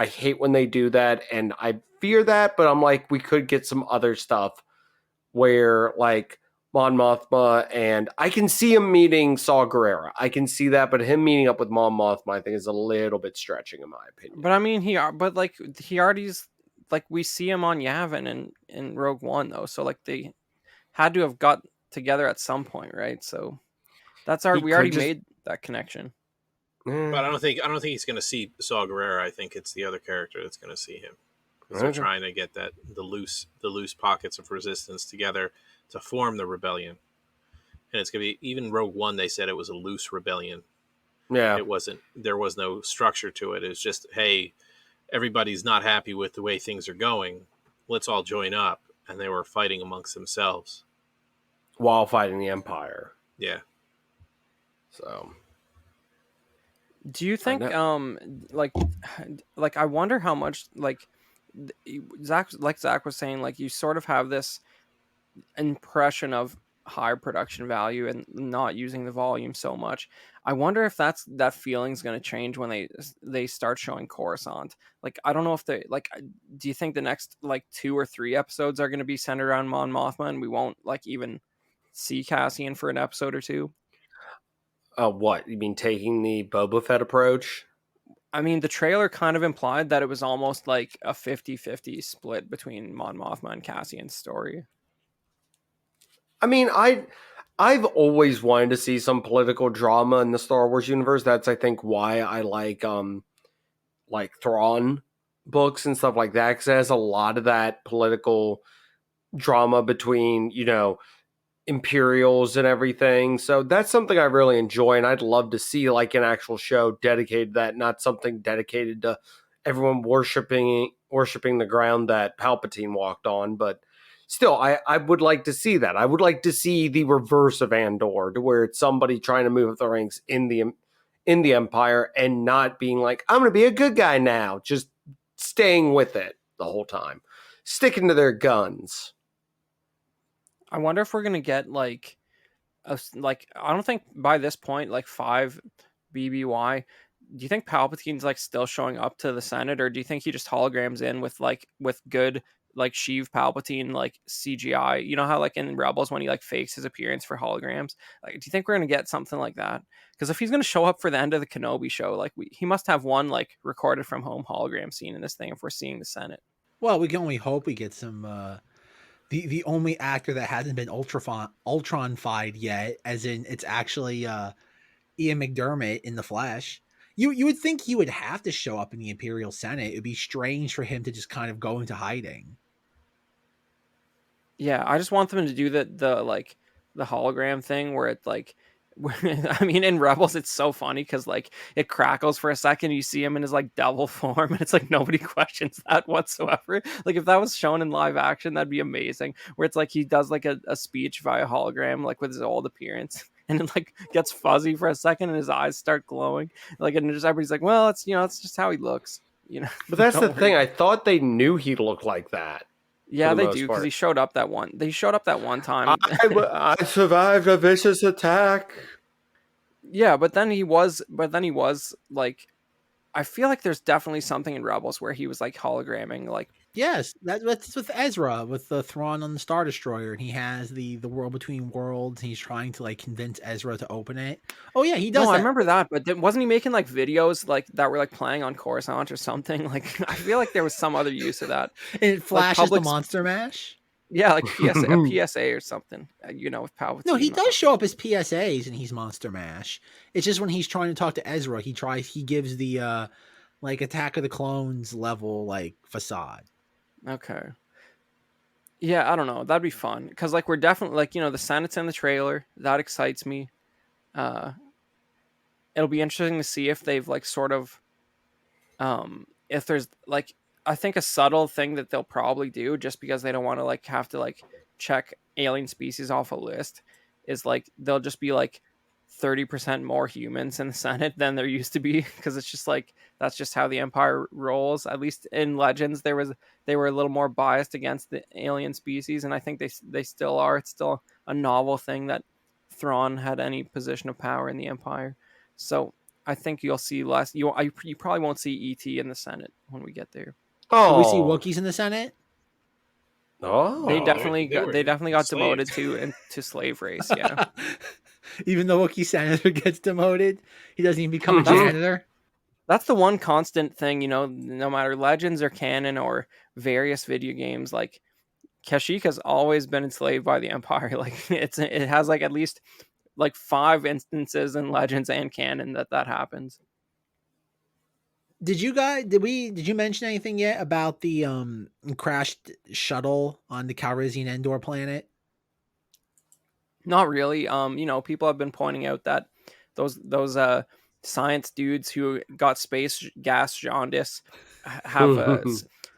Speaker 1: I hate when they do that, and I fear that, but I'm like, we could get some other stuff where, like, Mon Mothma, and I can see him meeting Saw Gerrera. I can see that, but him meeting up with Mon Mothma, I think, is a little bit stretching, in my opinion.
Speaker 5: But I mean, he already's, like, we see him on Yavin in Rogue One, though, so like they had to have got together at some point, right? So we already made that connection.
Speaker 6: But I don't think he's going to see Saw Gerrera. I think it's the other character that's going to see him. Because they're trying to get the loose pockets of resistance together to form the rebellion. And it's going to be, even Rogue One, they said it was a loose rebellion.
Speaker 1: Yeah.
Speaker 6: It wasn't, there was no structure to it. It was just, hey, everybody's not happy with the way things are going. Let's all join up. And they were fighting amongst themselves.
Speaker 1: While fighting the Empire.
Speaker 6: Yeah.
Speaker 1: So.
Speaker 5: Do you think, like I wonder how much, like, Zach was saying, like, you sort of have this impression of higher production value and not using the volume so much. I wonder if that feeling's going to change when they start showing Coruscant. Like, I don't know if they, like, do you think the next, like, 2 or 3 episodes are going to be centered around Mon Mothma and we won't, like, even see Cassian for an episode or 2?
Speaker 1: What? You mean taking the Boba Fett approach?
Speaker 5: I mean, the trailer kind of implied that it was almost like a 50-50 split between Mon Mothma and Cassian's story.
Speaker 1: I mean, I've always wanted to see some political drama in the Star Wars universe. That's, I think, why I like Thrawn books and stuff like that, because it has a lot of that political drama between, you know, Imperials and everything. So that's something I really enjoy, and I'd love to see, like, an actual show dedicated to that, not something dedicated to everyone worshiping the ground that Palpatine walked on. But still, I would like to see that. I would like to see the reverse of Andor, to where it's somebody trying to move up the ranks in the Empire and not being like, I'm going to be a good guy now, just staying with it the whole time, sticking to their guns.
Speaker 5: I wonder if we're gonna get like I don't think by this point, like 5 BBY. Do you think Palpatine's like still showing up to the Senate, or do you think he just holograms in with good like Sheev Palpatine like CGI? You know how like in Rebels when he like fakes his appearance for holograms. Like, do you think we're gonna get something like that? Because if he's gonna show up for the end of the Kenobi show, like he must have one like recorded from home hologram scene in this thing if we're seeing the Senate.
Speaker 4: Well, we can only hope we get some. The only actor that hasn't been Ultron-fied yet, as in it's actually Ian McDermott in the Flash. You would think he would have to show up in the Imperial Senate. It would be strange for him to just kind of go into hiding.
Speaker 5: Yeah, I just want them to do the hologram thing where it like, I mean, in Rebels it's so funny because like it crackles for a second, you see him in his like devil form, and it's like nobody questions that whatsoever. Like if that was shown in live action, that'd be amazing. Where it's like he does like a speech via hologram, like with his old appearance, and it like gets fuzzy for a second, and his eyes start glowing. Like, and just everybody's like, well, it's it's just how he looks,
Speaker 1: But that's the thing. I thought they knew he looked like that.
Speaker 5: Yeah, they do, because he showed up that one. They showed up that one time.
Speaker 1: I survived a vicious attack.
Speaker 5: Yeah, but then he was like, I feel like there's definitely something in Rebels where he was like hologramming, like.
Speaker 4: Yes, that's with Ezra, with the Thrawn on the Star Destroyer, and he has the World Between Worlds, and he's trying to like convince Ezra to open it. Oh yeah, he does.
Speaker 5: No, I remember that, but wasn't he making like videos like that were like playing on Coruscant or something? Like I feel like there was some other use of that.
Speaker 4: And it flashes the Monster Mash.
Speaker 5: Yeah, like a PSA or something. With Palpatine.
Speaker 4: No, he does show up as PSAs, and he's Monster Mash. It's just when he's trying to talk to Ezra, he gives the like Attack of the Clones level like facade.
Speaker 5: Okay. Yeah, I don't know. That'd be fun because like we're definitely like the Senate's in the trailer. That excites me. It'll be interesting to see if they've like sort of if there's like, I think a subtle thing that they'll probably do just because they don't want to like have to like check alien species off a list is like they'll just be like 30% more humans in the Senate than there used to be, because it's just like that's just how the Empire rolls. At least in Legends they were a little more biased against the alien species, and I think they still are. It's still a novel thing that Thrawn had any position of power in the Empire. So I think you'll see less. You probably won't see ET in the Senate when we get there.
Speaker 4: Will we see
Speaker 1: Oh,
Speaker 4: Wookiees in the Senate?
Speaker 1: oh,
Speaker 5: They
Speaker 6: No,
Speaker 5: definitely
Speaker 6: they were
Speaker 5: definitely got
Speaker 6: enslaved.
Speaker 5: demoted to slave race. Yeah.
Speaker 4: Even the Wookiee senator gets demoted, he doesn't even become a
Speaker 1: Mhm.
Speaker 4: janitor.
Speaker 5: That's the one constant thing, no matter Legends or canon or various video games, like Kashyyyk has always been enslaved by the Empire. Like it has like at least like 5 instances in Legends and canon that happens.
Speaker 4: Did you mention anything yet about the crashed shuttle on the Calrissian Endor planet?
Speaker 5: Not really. People have been pointing out that those science dudes who got space gas jaundice have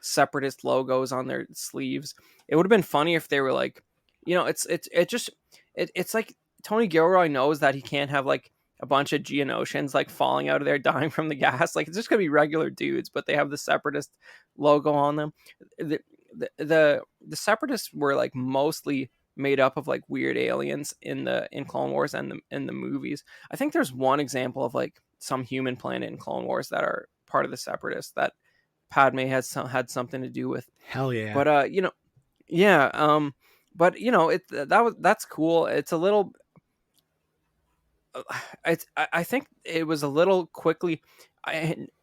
Speaker 5: separatist logos on their sleeves. It would have been funny if they were like, it's like Tony Gilroy knows that he can't have like a bunch of Geonosians like falling out of there dying from the gas. Like it's just gonna be regular dudes, but they have the separatist logo on them. The separatists were like mostly made up of like weird aliens in Clone Wars and in the movies. I think there's one example of like some human planet in Clone Wars that are part of the separatists that Padme had something to do with.
Speaker 4: Hell yeah.
Speaker 5: But yeah. But that's cool. It's a little. I think it was a little quickly.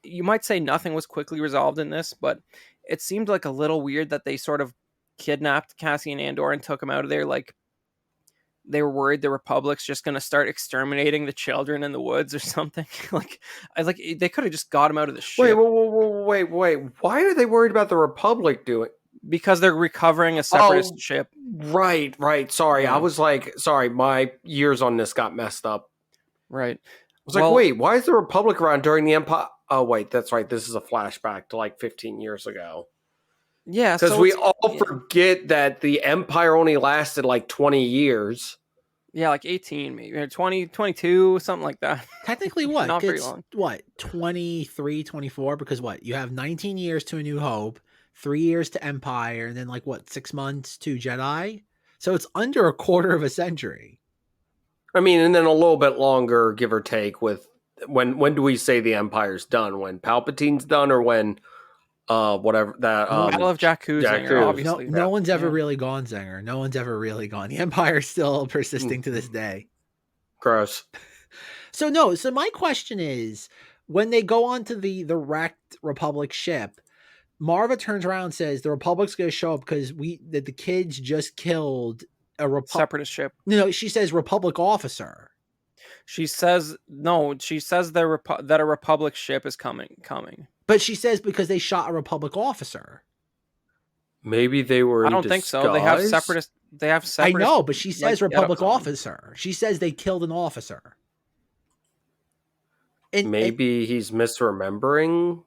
Speaker 5: You might say nothing was quickly resolved in this, but it seemed like a little weird that they sort of kidnapped Cassian Andor and took him out of there. Like they were worried the Republic's just going to start exterminating the children in the woods or something. like they could have just got him out of the ship.
Speaker 1: Wait. Why are they worried about the Republic doing?
Speaker 5: Because they're recovering a separatist ship.
Speaker 1: Right. Sorry,
Speaker 5: Yeah.
Speaker 1: I was like, my years on this got messed up.
Speaker 5: Right.
Speaker 1: I was like, wait, why is the Republic around during the Empire? Oh, wait, that's right. This is a flashback to like 15 years ago.
Speaker 5: Yeah,
Speaker 1: because we all forget that the Empire only lasted like 20 years.
Speaker 5: Yeah, like 18 maybe, or 20, 22, something like that.
Speaker 4: Technically what?
Speaker 5: Not very long.
Speaker 4: What, 23, 24? Because what? You have 19 years to A New Hope, 3 years to Empire, and then like what, 6 months to Jedi? So it's under a quarter of a century.
Speaker 1: I mean, and then a little bit longer, give or take, with when do we say the Empire's done? When Palpatine's done, or when whatever that
Speaker 5: Battle of Jakku, Zenger, obviously.
Speaker 4: No one's ever really gone, Zenger. No one's ever really gone. The Empire's still persisting to this day.
Speaker 1: Gross.
Speaker 4: So my question is, when they go onto the wrecked Republic ship, Marva turns around and says the Republic's going to show up because the kids just killed a
Speaker 5: separatist ship.
Speaker 4: No, she says Republic officer.
Speaker 5: She says no. She says that a Republic ship is coming.
Speaker 4: But she says because they shot a Republic officer.
Speaker 1: Maybe they were.
Speaker 5: I don't think so. They have separatist.
Speaker 4: I know, but she says Republic officer. She says they killed an officer.
Speaker 1: And maybe he's misremembering.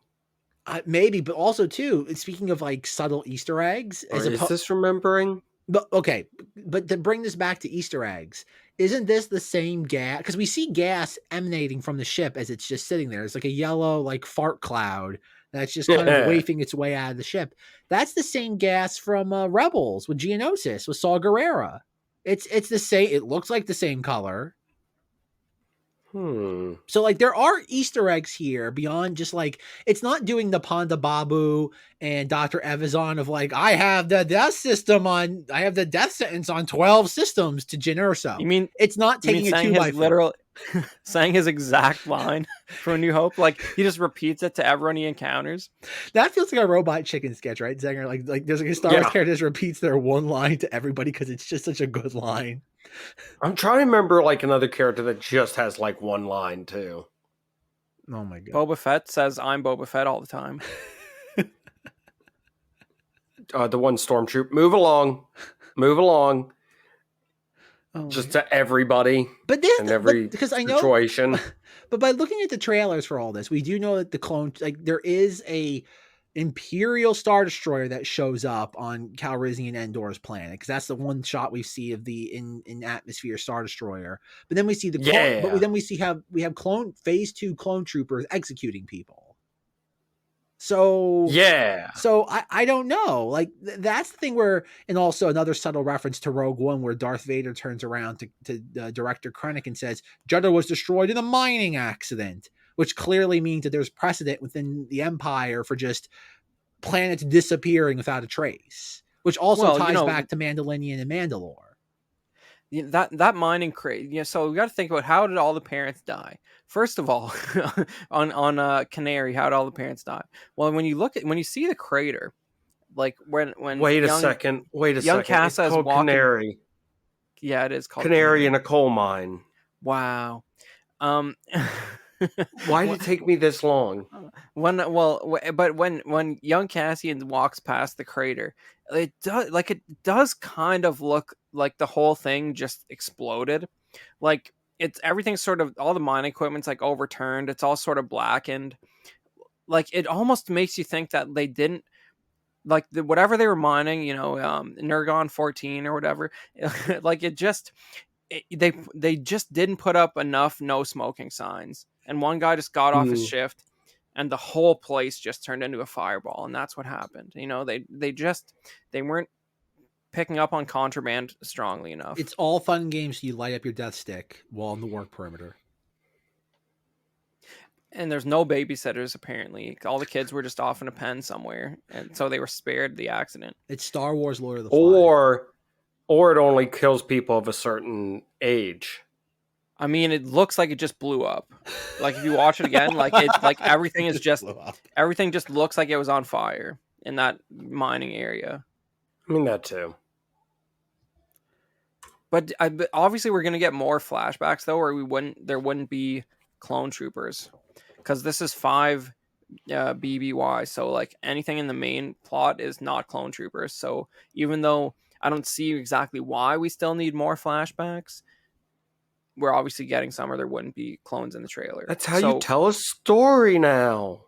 Speaker 4: Maybe, but also too. Speaking of like subtle Easter eggs,
Speaker 1: is this remembering?
Speaker 4: But okay, but to bring this back to Easter eggs, isn't this the same gas? Because we see gas emanating from the ship as it's just sitting there. It's like a yellow, like fart cloud that's just kind of wafting its way out of the ship. That's the same gas from Rebels with Geonosis with Saw Gerrera. It's the same. It looks like the same color. So like there are Easter eggs here beyond just like, it's not doing the Ponda Babu and Dr. Evazan of like, I have the death sentence on 12 systems to Jyn Erso.
Speaker 5: You mean
Speaker 4: it's not taking it 2x4.
Speaker 5: Literal saying his exact line for A New Hope? Like he just repeats it to everyone he encounters.
Speaker 4: That feels like a Robot Chicken sketch, right, Zenger? Like there's like a Star Wars character that just repeats their one line to everybody because it's just such a good line.
Speaker 1: I'm trying to remember like another character that just has like one line too.
Speaker 4: Oh my god.
Speaker 5: Boba Fett says I'm Boba Fett all the time.
Speaker 1: The one stormtrooper. Move along.
Speaker 4: Oh
Speaker 1: just to everybody.
Speaker 4: But this
Speaker 1: in every
Speaker 4: because I know
Speaker 1: situation.
Speaker 4: But by looking at the trailers for all this, we do know that the clone, like there is a Imperial Star Destroyer that shows up on Calrissian Endor's planet, because that's the one shot we see of the in atmosphere Star Destroyer. But then we see then we have clone phase 2 clone troopers executing people. So I don't know. Like that's the thing where, and also another subtle reference to Rogue One where Darth Vader turns around to director Krennic and says Jeddah was destroyed in a mining accident. which clearly means that there's precedent within the Empire for just planets disappearing without a trace, which also
Speaker 5: Well,
Speaker 4: ties back to Mandalorian and Mandalore.
Speaker 5: That mining crate. Yeah, so we got to think about, how did all the parents die? First of all, on Canary, how did all the parents die? Well, when you see the crater, like when
Speaker 1: Wait a second.
Speaker 5: young Casa
Speaker 1: It's
Speaker 5: is
Speaker 1: called
Speaker 5: walking.
Speaker 1: Canary.
Speaker 5: Yeah, it is called
Speaker 1: Canary in a coal mine.
Speaker 5: Wow.
Speaker 1: Why did it take me this long?
Speaker 5: But when young Cassian walks past the crater, it does kind of look like the whole thing just exploded. Like, it's everything's sort of, all the mine equipment's like overturned. It's all sort of blackened. Like, it almost makes you think that they didn't, like, whatever they were mining, Nergon 14 or whatever, like, they just didn't put up enough no smoking signs, and one guy just got off his shift, and the whole place just turned into a fireball, and that's what happened. They weren't picking up on contraband strongly enough.
Speaker 4: It's all fun and games till you light up your death stick while on the work perimeter.
Speaker 5: And there's no babysitters, apparently. All the kids were just off in a pen somewhere, and so they were spared the accident.
Speaker 4: It's Star Wars Lord of the Flies.
Speaker 1: Or it only kills people of a certain age.
Speaker 5: I mean, it looks like it just blew up. Like, if you watch it again, everything everything just looks like it was on fire in that mining area.
Speaker 1: I mean, that too.
Speaker 5: But obviously, we're gonna get more flashbacks though, or there wouldn't be clone troopers, because this is 5 BBY. So, like, anything in the main plot is not clone troopers. So even though I don't see exactly why we still need more flashbacks, we're obviously getting some, or there wouldn't be clones in the trailer.
Speaker 1: That's how you tell a story now.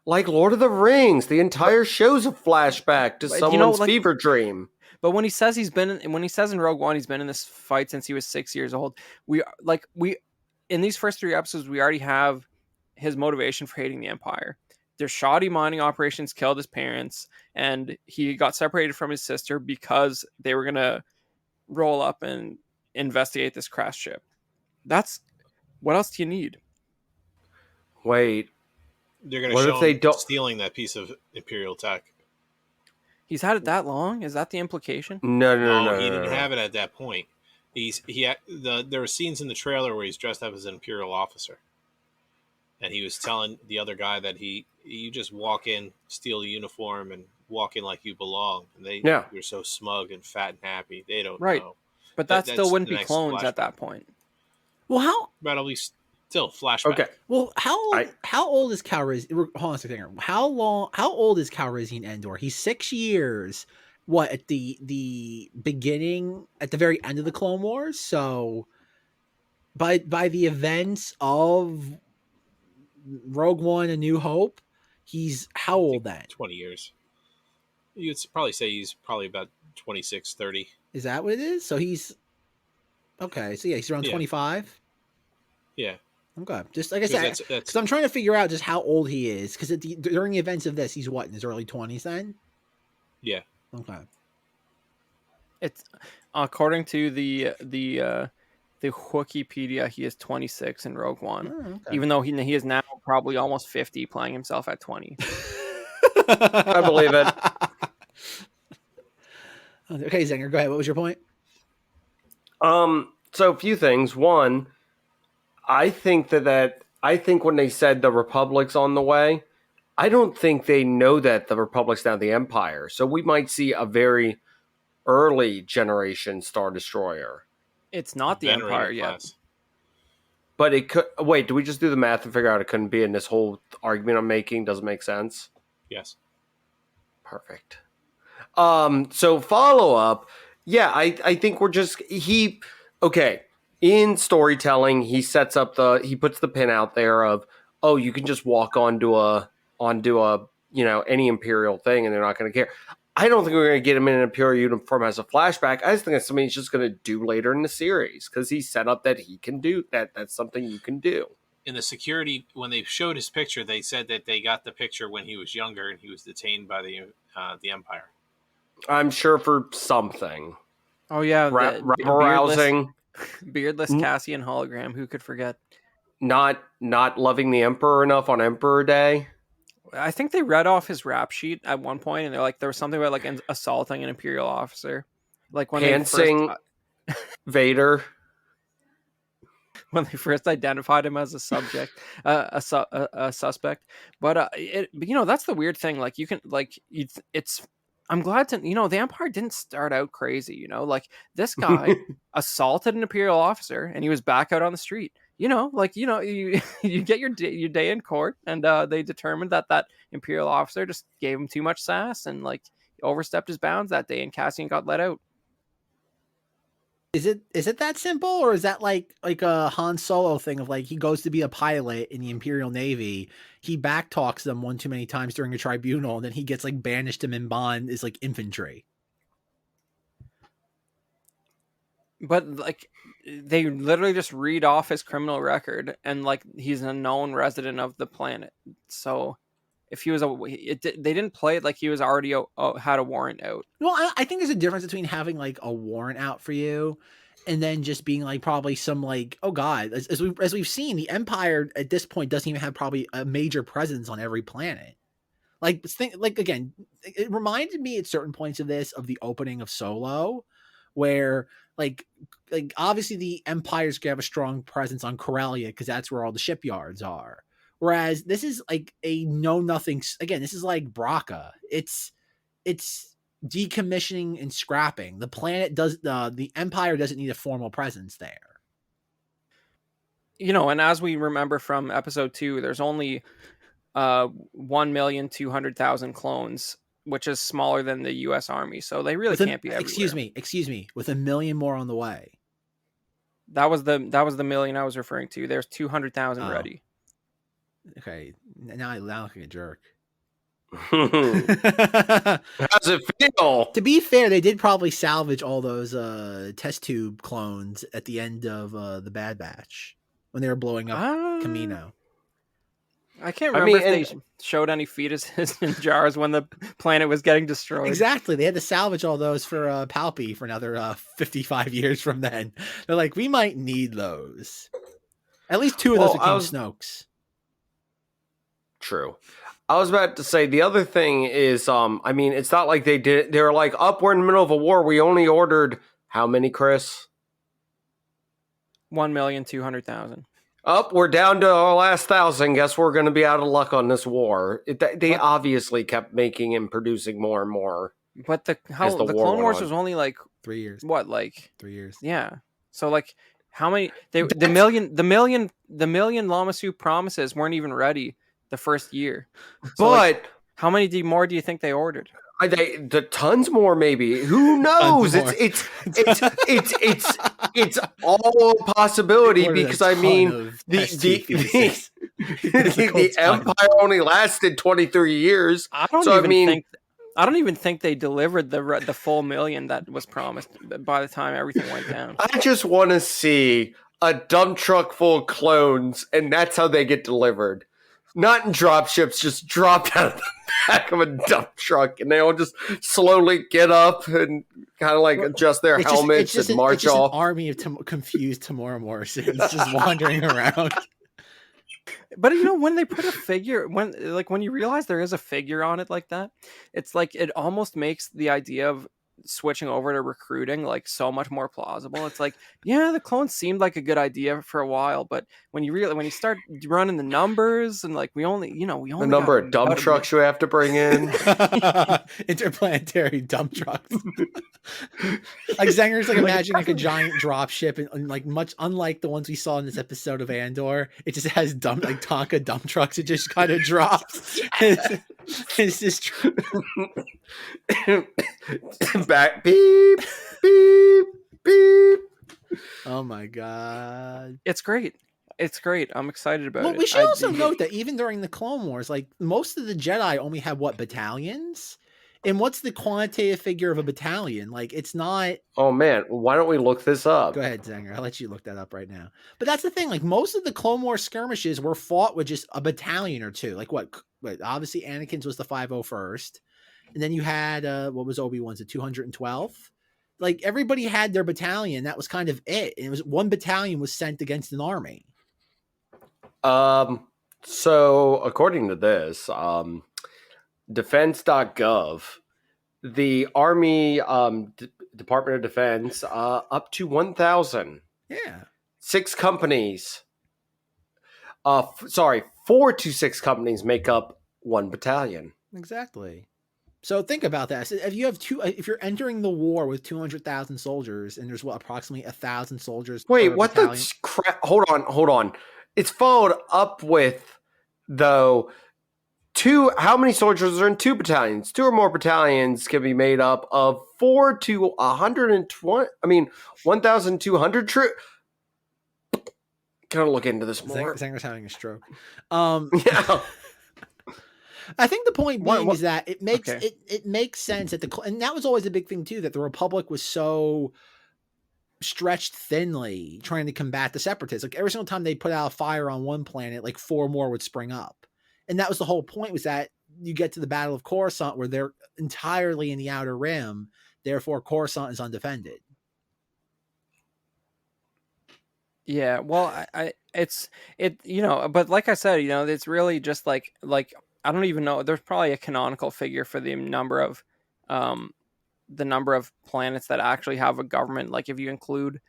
Speaker 1: Like Lord of the Rings, the entire show's a flashback to someone's fever dream.
Speaker 5: But when he says in Rogue One he's been in this fight since he was 6 years old, we in these first 3 episodes we already have his motivation for hating the Empire. Their shoddy mining operations killed his parents, and he got separated from his sister because they were gonna roll up and investigate this crashed ship. That's what else do you need?
Speaker 1: Wait,
Speaker 6: they're gonna show him stealing that piece of Imperial tech.
Speaker 5: He's had it that long? Is that the implication?
Speaker 6: No. He didn't have it at that point. There were scenes in the trailer where he's dressed up as an Imperial officer, and he was telling the other guy that you just walk in, steal the uniform, and walk in like you belong. And you're so smug and fat and happy. They don't know.
Speaker 5: But that still wouldn't be clones at that point.
Speaker 4: Well,
Speaker 6: but at least still flashback.
Speaker 4: Okay. Well, how old is Calrissian? Hold on a second. How old is Calrissian Andor? He's 6 years. What, at the beginning, at the very end of the Clone Wars? So by the events of Rogue One: A New Hope, he's how old then?
Speaker 6: 20 years. You'd probably say he's probably about 26, 30.
Speaker 4: Is that what it is? So he's okay. So yeah, he's around 25.
Speaker 6: Yeah.
Speaker 4: Okay. Just like I said, because I'm trying to figure out just how old he is. Because during the events of this, he's what, in his early 20s then?
Speaker 6: Yeah.
Speaker 4: Okay.
Speaker 5: It's according to the Wikipedia, he is 26 in Rogue One,
Speaker 4: okay.
Speaker 5: Even though he is now probably almost 50, playing himself at 20.
Speaker 1: I believe it.
Speaker 4: Okay, Zenger, go ahead. What was your point?
Speaker 1: So a few things. One, I think I think when they said the Republic's on the way, I don't think they know that the Republic's now the Empire. So we might see a very early generation Star Destroyer.
Speaker 5: It's not the Empire yet.
Speaker 1: But it could. Wait, do we just do the math and figure out it couldn't be? And this whole argument I'm making doesn't make sense?
Speaker 6: Yes.
Speaker 1: Perfect. So follow up. Yeah, I think we're just in storytelling, he puts the pin out there of, oh, you can just walk onto a any Imperial thing and they're not going to care. I don't think we're going to get him in an Imperial uniform as a flashback. I just think it's something he's just going to do later in the series because he set up that he can do that. That's something you can do.
Speaker 6: In the security, when they showed his picture, they said that they got the picture when he was younger and he was detained by the Empire.
Speaker 1: I'm sure for something.
Speaker 5: Oh yeah,
Speaker 1: rousing.
Speaker 5: Beardless Cassian hologram. Who could forget?
Speaker 1: not loving the Emperor enough on Emperor Day.
Speaker 5: I think they read off his rap sheet at one point, and they're like, there was something about like assaulting an Imperial officer, like when
Speaker 1: Pantsing Vader.
Speaker 5: when they first identified him as a subject, a suspect. But that's the weird thing. Like, you can it's. I'm glad to the Empire didn't start out crazy. Like, this guy assaulted an Imperial officer, and he was back out on the street. You get your day in court, and they determined that Imperial officer just gave him too much sass and like overstepped his bounds that day, and Cassian got let out.
Speaker 4: Is it that simple, or is that like a Han Solo thing of like he goes to be a pilot in the Imperial Navy, he backtalks them one too many times during a tribunal, and then he gets like banished to Mimban as like infantry?
Speaker 5: But like they literally just read off his criminal record, and like he's a known resident of the planet. So if he was they didn't play it like he was already had a warrant out.
Speaker 4: Well, I think there's a difference between having like a warrant out for you and then just being like probably some like, oh God, as we've seen, the Empire at this point doesn't even have probably a major presence on every planet. Like again, it reminded me at certain points of the opening of Solo, where like obviously the Empire's gonna have a strong presence on Corellia because that's where all the shipyards are. Whereas this is like a know-nothing. Again, this is like Braca. It's decommissioning and scrapping. The planet the Empire doesn't need a formal presence there.
Speaker 5: And as we remember from episode 2, there's only 1,200,000 clones, which is smaller than the U.S. Army. So they really can't be everywhere.
Speaker 4: Excuse me, with 1 million more on the way.
Speaker 5: That was the million I was referring to. There's 200,000 ready.
Speaker 4: Okay, now I look like a jerk.
Speaker 1: How's it feel?
Speaker 4: To be fair, they did probably salvage all those test tube clones at the end of the Bad Batch when they were blowing up Camino.
Speaker 5: I can't remember if they showed any fetuses in jars when the planet was getting destroyed.
Speaker 4: Exactly. They had to salvage all those for Palpy for another 55 years from then. They're like, we might need those. At least 2 of those became Snokes.
Speaker 1: True. I was about to say the other thing is, it's not like they were like, we're in the middle of a war. We only ordered how many, Chris?
Speaker 5: 1,200,000.
Speaker 1: We're down to our last 1,000. Guess we're going to be out of luck on this war. They obviously kept making and producing more and more.
Speaker 5: But the Clone Wars was only like
Speaker 4: 3 years.
Speaker 5: What, like
Speaker 4: 3 years?
Speaker 5: Yeah. So like, how many? The million Lamassu promises weren't even ready the first year. So
Speaker 1: but
Speaker 5: how many more do you think they ordered?
Speaker 1: The tons more, maybe. Who knows? It's all a possibility because the Empire only lasted 23 years.
Speaker 5: I don't even think they delivered the full million that was promised by the time everything went down.
Speaker 1: I just want to see a dump truck full of clones, and that's how they get delivered. Not in drop ships, just dropped out of the back of a dump truck, and they all just slowly get up and kind of like adjust their helmets and march off.
Speaker 4: An army of confused Tamora Morrisons just wandering around.
Speaker 5: But when they put a figure, when you realize there is a figure on it like that, it's like it almost makes the idea of switching over to recruiting like so much more plausible. It's like, yeah, the clones seemed like a good idea for a while, but when you start running the numbers and like we only
Speaker 1: the number of dump trucks you have to bring in,
Speaker 4: interplanetary dump trucks. Like Zenger's like imagine like a giant drop ship and like much unlike the ones we saw in this episode of Andor, it just has Tonka dump trucks. It just kind of drops. It's just
Speaker 1: back beep beep beep.
Speaker 4: Oh my god,
Speaker 5: it's great. I'm excited about it.
Speaker 4: Well, we should also note that even during the Clone Wars, like most of the Jedi only had battalions. And what's the quantitative figure of a battalion? Like, it's not...
Speaker 1: Oh, man. Why don't we look this up?
Speaker 4: Go ahead, Zenger. I'll let you look that up right now. But that's the thing. Like, most of the Clone Wars skirmishes were fought with just a battalion or two. Like, what obviously, Anakin's was the 501st. And then you had, what was Obi-Wan's, the 212th? Like, everybody had their battalion. That was kind of it. And it was one battalion was sent against an army.
Speaker 1: So according to this, defense.gov, the Army Department of Defense, up to 1,000.
Speaker 4: Yeah.
Speaker 1: 6 companies. 4 to 6 companies make up 1 battalion.
Speaker 4: Exactly. So think about that. So if you have if you're entering the war with 200,000 soldiers, and there's approximately 1,000 soldiers.
Speaker 1: Wait,
Speaker 4: per
Speaker 1: what
Speaker 4: battalion.
Speaker 1: the crap? Hold on. It's followed up with, though, 2. How many soldiers are in 2 battalions? 2 or more battalions can be made up of 4 to 120. 1,200 troops. Gotta look into this more.
Speaker 4: Zenger's having a stroke.
Speaker 1: Yeah.
Speaker 4: I think the point being is that it makes
Speaker 5: Okay.
Speaker 4: it makes sense that and that was always a big thing too, that the Republic was so stretched thinly trying to combat the Separatists. Like every single time they put out a fire on one planet, like 4 more would spring up, and that was the whole point. Was that you get to the Battle of Coruscant where they're entirely in the Outer Rim, therefore Coruscant is undefended.
Speaker 5: Yeah, well, but like I said, it's really just like I don't even know. There's probably a canonical figure for the number of planets that actually have a government. Like if you include,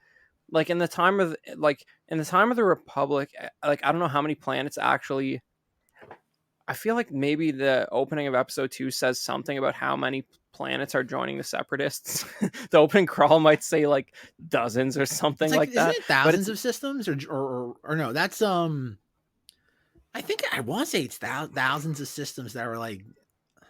Speaker 5: like in the time of the Republic, like I don't know how many planets actually. I feel like maybe the opening of episode 2 says something about how many planets are joining the Separatists. The opening crawl might say like dozens or something like that.
Speaker 4: Isn't it thousands of systems or no? That's I think I want to say it's thousands of systems that are like,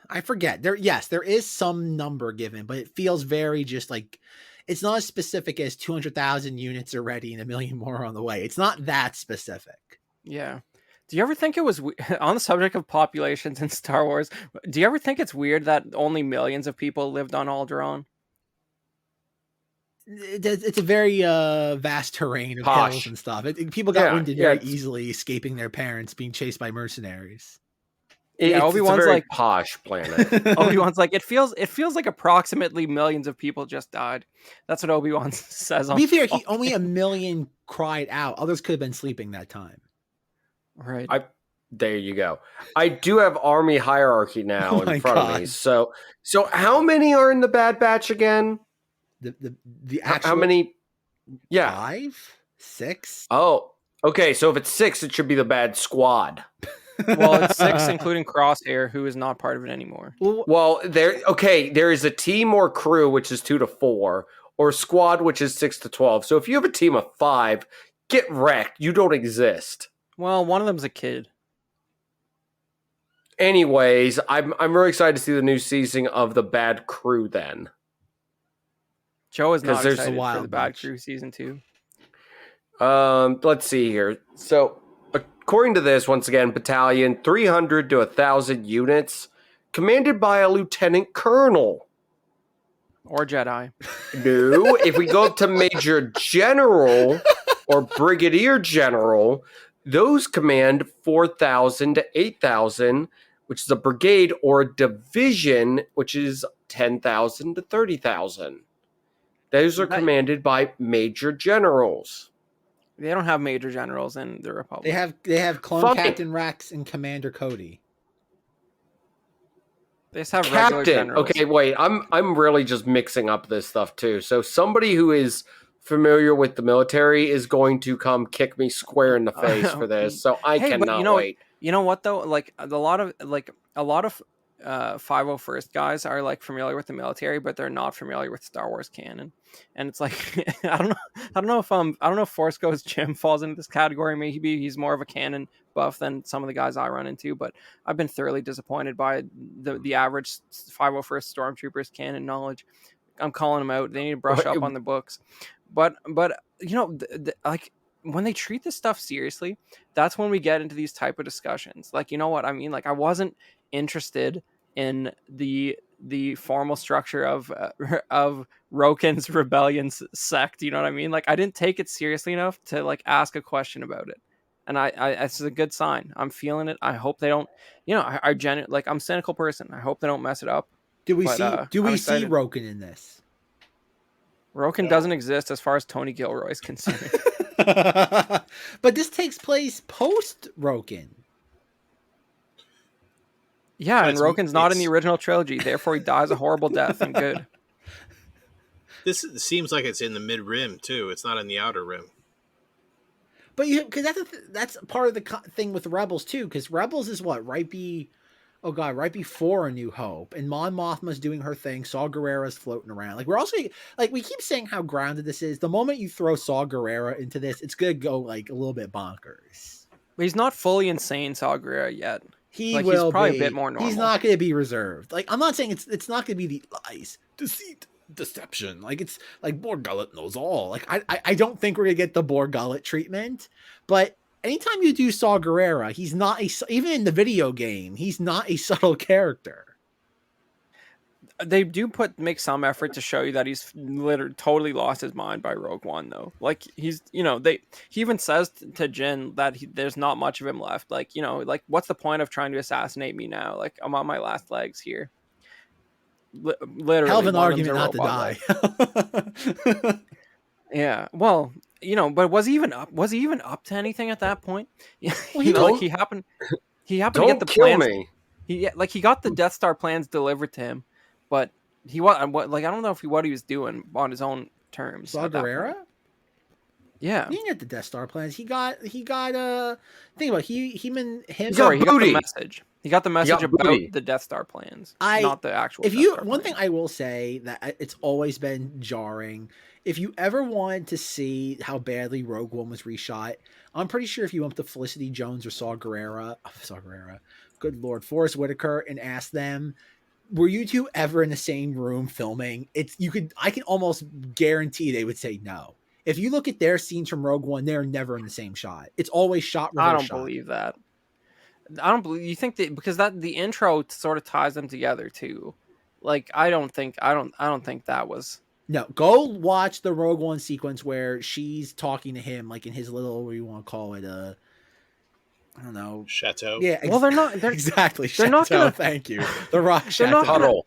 Speaker 4: I forget. There is some number given, but it feels very just like it's not as specific as 200,000 units are ready and 1 million more are on the way. It's not that specific.
Speaker 5: Yeah. Do you ever think it was on the subject of populations in Star Wars? Do you ever think it's weird that only millions of people lived on Alderaan?
Speaker 4: It's a very vast terrain of
Speaker 1: Posh.
Speaker 4: hills and stuff. People got winded very
Speaker 1: it's-
Speaker 4: easily, escaping their parents, being chased by mercenaries.
Speaker 5: Yeah,
Speaker 1: It's
Speaker 5: Obi-Wan's
Speaker 1: a very
Speaker 5: like-
Speaker 1: posh planet.
Speaker 5: Obi-Wan's like, it feels like approximately millions of people just died. That's what Obi-Wan says.
Speaker 4: To be fair, only 1 million cried out. Others could have been sleeping that time.
Speaker 5: Right.
Speaker 1: There you go. I do have army hierarchy now
Speaker 4: Oh my
Speaker 1: in front of me.
Speaker 4: God.
Speaker 1: So how many are in the Bad Batch again?
Speaker 4: The actual
Speaker 1: How many? Yeah.
Speaker 4: 5, 6.
Speaker 1: Oh, okay. So if it's 6, it should be the Bad Squad.
Speaker 5: Well, it's 6, including Crosshair, who is not part of it anymore.
Speaker 1: Well, there is a team or crew, which is 2 to 4, or squad, which is 6 to 12. So if you have a team of 5, get wrecked. You don't exist.
Speaker 5: Well, one of them's a kid.
Speaker 1: Anyways, I'm really excited to see the new season of the Bad Crew then.
Speaker 5: Joe is not
Speaker 1: 'Cause there's a
Speaker 5: excited for
Speaker 4: wild
Speaker 5: the Bad
Speaker 4: bunch.
Speaker 5: Crew season 2.
Speaker 1: Let's see here. So, according to this, once again, battalion 300 to 1,000 units, commanded by a lieutenant colonel.
Speaker 5: Or Jedi.
Speaker 1: No, if we go up to major general or brigadier general, those command 4,000 to 8,000, which is a brigade, or a division, which is 10,000 to 30,000. Those are commanded by major generals.
Speaker 5: They don't have major generals in the Republic.
Speaker 4: They have Clone
Speaker 1: Fine.
Speaker 4: Captain Rex and Commander Cody.
Speaker 5: They just have regular
Speaker 1: Captain.
Speaker 5: generals.
Speaker 1: Okay, wait. I'm really just mixing up this stuff too. So somebody who is familiar with the military is going to come kick me square in the face for this. So I
Speaker 5: Hey, but
Speaker 1: cannot wait.
Speaker 5: You know what though? Like a lot of 501st guys are like familiar with the military, but they're not familiar with Star Wars canon. And it's like I don't know if Force Ghost Jim falls into this category. Maybe he's more of a canon buff than some of the guys I run into, but I've been thoroughly disappointed by the average 501st stormtroopers canon knowledge. I'm calling them out. They need to brush up on the books. But like when they treat this stuff seriously, that's when we get into these type of discussions. Like, you know what I mean? Like I wasn't interested in the formal structure of Roken's rebellion sect. You know what I mean? Like I didn't take it seriously enough to like ask a question about it. And I it's a good sign. I'm feeling it. I hope they don't, like I'm a cynical person. I hope they don't mess it up.
Speaker 4: Do we
Speaker 5: But,
Speaker 4: see
Speaker 5: I'm
Speaker 4: see
Speaker 5: excited.
Speaker 4: Roken in this?
Speaker 5: Roken doesn't exist as far as Tony Gilroy is concerned.
Speaker 4: But this takes place post Roken.
Speaker 5: Yeah, and
Speaker 6: It's-
Speaker 5: Roken's not in the
Speaker 6: it's-
Speaker 5: original trilogy, therefore he dies a horrible death and good.
Speaker 6: This seems like it's in the mid rim too. It's not in the outer rim.
Speaker 4: But because that's part of the thing with Rebels too. Because Rebels is what right before A New Hope, and Mon Mothma's doing her thing. Saw Gerrera's floating around. Like we're also like we keep saying how grounded this is. The moment you throw Saw Gerrera into this, it's gonna go like a little bit bonkers.
Speaker 5: But he's not fully insane, Saw Gerrera, yet.
Speaker 4: He
Speaker 5: Like,
Speaker 4: will
Speaker 5: he's probably
Speaker 4: be.
Speaker 5: a bit more normal.
Speaker 4: He's not going to be reserved. Like I'm not saying it's not going to be the lies, deceit, deception. Like it's like Borg Gullet knows all. Like I don't think we're going to get the Borg Gullet treatment. But anytime you do Saw Gerrera, he's not even in the video game. He's not a subtle character.
Speaker 5: They do make some effort to show you that he's literally totally lost his mind by Rogue One, though. Like he's, he even says to Jin that there's not much of him left. Like, like what's the point of trying to assassinate me now? Like I'm on my last legs here. Literally,
Speaker 4: Hell of an
Speaker 5: one of them's
Speaker 4: argument
Speaker 5: a
Speaker 4: not to
Speaker 5: robot
Speaker 4: die.
Speaker 5: Yeah, well, but was he even up to anything at that point?
Speaker 4: Well,
Speaker 5: he happened to get
Speaker 1: Don't
Speaker 5: the
Speaker 1: kill
Speaker 5: plans.
Speaker 1: me.
Speaker 5: He got the Death Star plans delivered to him, but he was I don't know what he was doing on his own terms.
Speaker 4: Saw
Speaker 5: at that
Speaker 4: Gerrera?
Speaker 5: point. Yeah.
Speaker 4: He didn't get the Death Star plans. He got think about him.
Speaker 5: Sorry, he got the
Speaker 1: booty.
Speaker 5: message. He got the message about
Speaker 1: booty.
Speaker 5: the Death Star plans,
Speaker 4: I-
Speaker 5: not the actual.
Speaker 4: If
Speaker 5: Death
Speaker 4: you
Speaker 5: Star
Speaker 4: one
Speaker 5: plans.
Speaker 4: thing I will say that it's always been jarring. If you ever wanted to see how badly Rogue One was reshot, I'm pretty sure if you went to Felicity Jones or Saw Gerrera, good Lord, Forrest Whitaker, and asked them, were you two ever in the same room filming? I can almost guarantee they would say no. If you look at their scenes from Rogue One, they're never in the same shot. It's always shot.
Speaker 5: I don't
Speaker 4: shot.
Speaker 5: believe that. I don't believe you think that because the intro sort of ties them together too. Like I don't think that was.
Speaker 4: No, go watch the Rogue One sequence where she's talking to him, like in his little, what do you want to call it? I don't know.
Speaker 6: Chateau.
Speaker 4: Yeah.
Speaker 5: Well, they're not. They're
Speaker 4: exactly.
Speaker 5: They're not
Speaker 4: Chateau,
Speaker 5: gonna.
Speaker 4: Thank you. The Rock
Speaker 5: They're
Speaker 4: Chateau.
Speaker 5: not gonna,
Speaker 1: Huddle.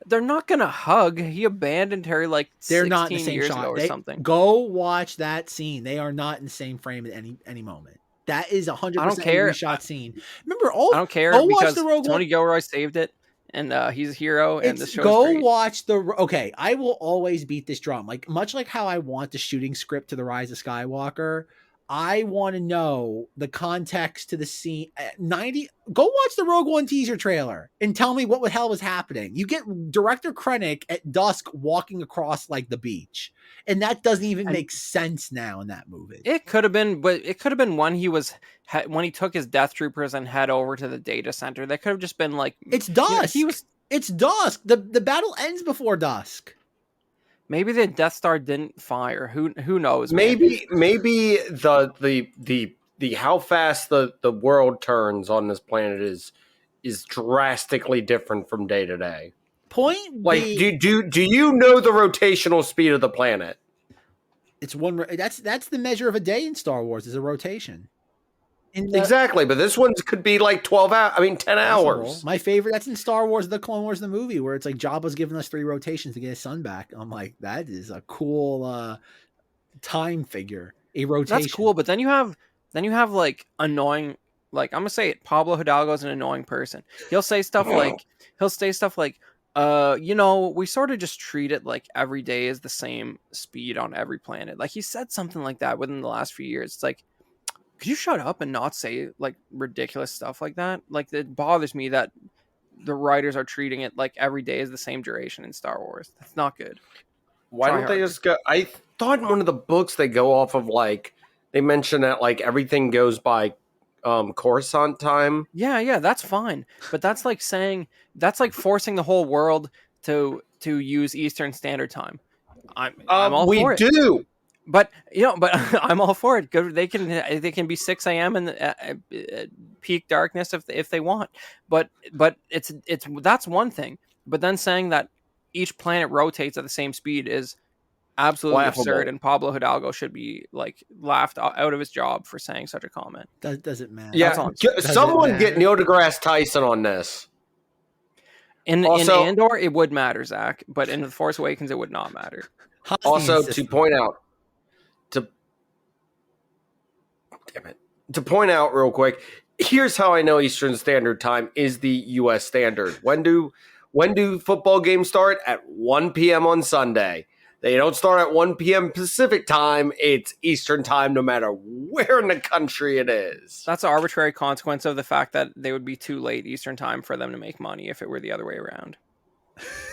Speaker 5: they're not gonna hug. He abandoned her like
Speaker 4: They're
Speaker 5: 16
Speaker 4: not in the same
Speaker 5: years
Speaker 4: shot.
Speaker 5: ago or something.
Speaker 4: Go watch that scene. They are not in the same frame at any moment. That is 100%
Speaker 5: I don't care.
Speaker 4: shot scene. Remember,
Speaker 5: I don't care
Speaker 4: go watch
Speaker 5: because
Speaker 4: the Rogue One.
Speaker 5: Tony Gilroy saved it, and he's a hero. And the
Speaker 4: It's
Speaker 5: show's
Speaker 4: go
Speaker 5: great.
Speaker 4: watch the okay. I will always beat this drum, like much like how I want the shooting script to the Rise of Skywalker. I want to know the context to the scene. 90. Go watch the Rogue One teaser trailer and tell me what the hell was happening. You get Director Krennic at dusk walking across like the beach, and that doesn't even make sense now in that movie.
Speaker 5: It could have been, but it could have been when he took his Death Troopers and head over to the data center. That could have just been like
Speaker 4: It's dusk.
Speaker 5: He was.
Speaker 4: It's dusk. The battle ends before dusk.
Speaker 5: Maybe the Death Star didn't fire. Who knows? Man?
Speaker 1: Maybe the how fast the world turns on this planet is drastically different from day to day.
Speaker 4: Point
Speaker 1: Like,
Speaker 4: B,
Speaker 1: do you know the rotational speed of the planet?
Speaker 4: it's one. That's the measure of a day in Star Wars is a rotation.
Speaker 1: Exactly, but this one could be like 12 hours. I mean, 10 hours.
Speaker 4: My favorite. That's in Star Wars: The Clone Wars, the movie, where it's like Jabba's giving us 3 rotations to get his son back. I'm like, that is a cool time figure. A rotation.
Speaker 5: That's cool, but then you have like annoying. Like I'm gonna say it. Pablo Hidalgo's an annoying person. He'll say stuff like we sort of just treat it like every day is the same speed on every planet. Like he said something like that within the last few years. It's like, could you shut up and not say like ridiculous stuff like that? Like it bothers me that the writers are treating it like every day is the same duration in Star Wars. That's not good.
Speaker 1: Why
Speaker 5: Try
Speaker 1: don't they
Speaker 5: harder.
Speaker 1: just go? I thought in one of the books they go off of like they mention that like everything goes by Coruscant time.
Speaker 5: Yeah, that's fine. But that's like forcing the whole world to use Eastern Standard Time. I'm all
Speaker 1: we
Speaker 5: for it.
Speaker 1: do.
Speaker 5: But I'm all for it. They can be 6 a.m. in the peak darkness if they want. But it's that's one thing. But then saying that each planet rotates at the same speed is absolutely
Speaker 1: Laughable.
Speaker 5: absurd. And Pablo Hidalgo should be like laughed out of his job for saying such a comment.
Speaker 4: Doesn't matter.
Speaker 1: Yeah,
Speaker 4: Doesn't
Speaker 1: someone
Speaker 4: matter.
Speaker 1: get Neil deGrasse Tyson on this.
Speaker 5: In
Speaker 1: Also-
Speaker 5: Andor, it would matter, Zach. But in The Force Awakens, it would not matter.
Speaker 4: Hosnian
Speaker 1: Also,
Speaker 4: system.
Speaker 1: to point out, damn it. To point out real quick, here's how I know Eastern Standard Time is the U.S. standard. When do football games start? At 1 p.m. on Sunday. They don't start at 1 p.m. Pacific time. It's Eastern time, no matter where in the country it is.
Speaker 5: That's an arbitrary consequence of the fact that they would be too late Eastern time for them to make money if it were the other way around.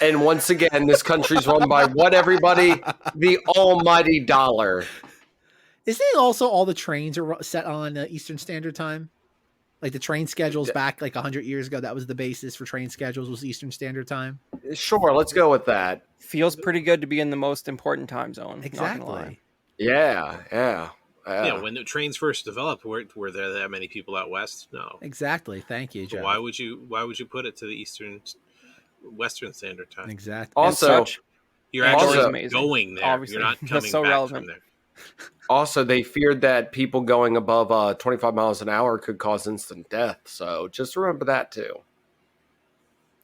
Speaker 1: And once again, this country's run by what, everybody? The almighty dollar.
Speaker 4: Isn't it also all the trains are set on Eastern Standard Time? Like the train schedules back like 100 years ago, that was the basis for train schedules, was Eastern Standard Time.
Speaker 1: Sure, let's go with that.
Speaker 5: Feels pretty good to be in the most important time zone.
Speaker 4: Exactly.
Speaker 1: Yeah.
Speaker 6: Yeah, when the trains first developed, were there that many people out west? No.
Speaker 4: Exactly. Thank you, Joe.
Speaker 6: So why would you put it to the Western Standard Time?
Speaker 4: Exactly.
Speaker 1: Also,
Speaker 6: you're actually
Speaker 5: amazing.
Speaker 6: going there.
Speaker 5: Obviously.
Speaker 6: You're not
Speaker 5: That's
Speaker 6: coming
Speaker 5: so
Speaker 6: back
Speaker 5: relevant.
Speaker 6: from there.
Speaker 1: Also, they feared that people going above 25 miles an hour could cause instant death. So just remember that too.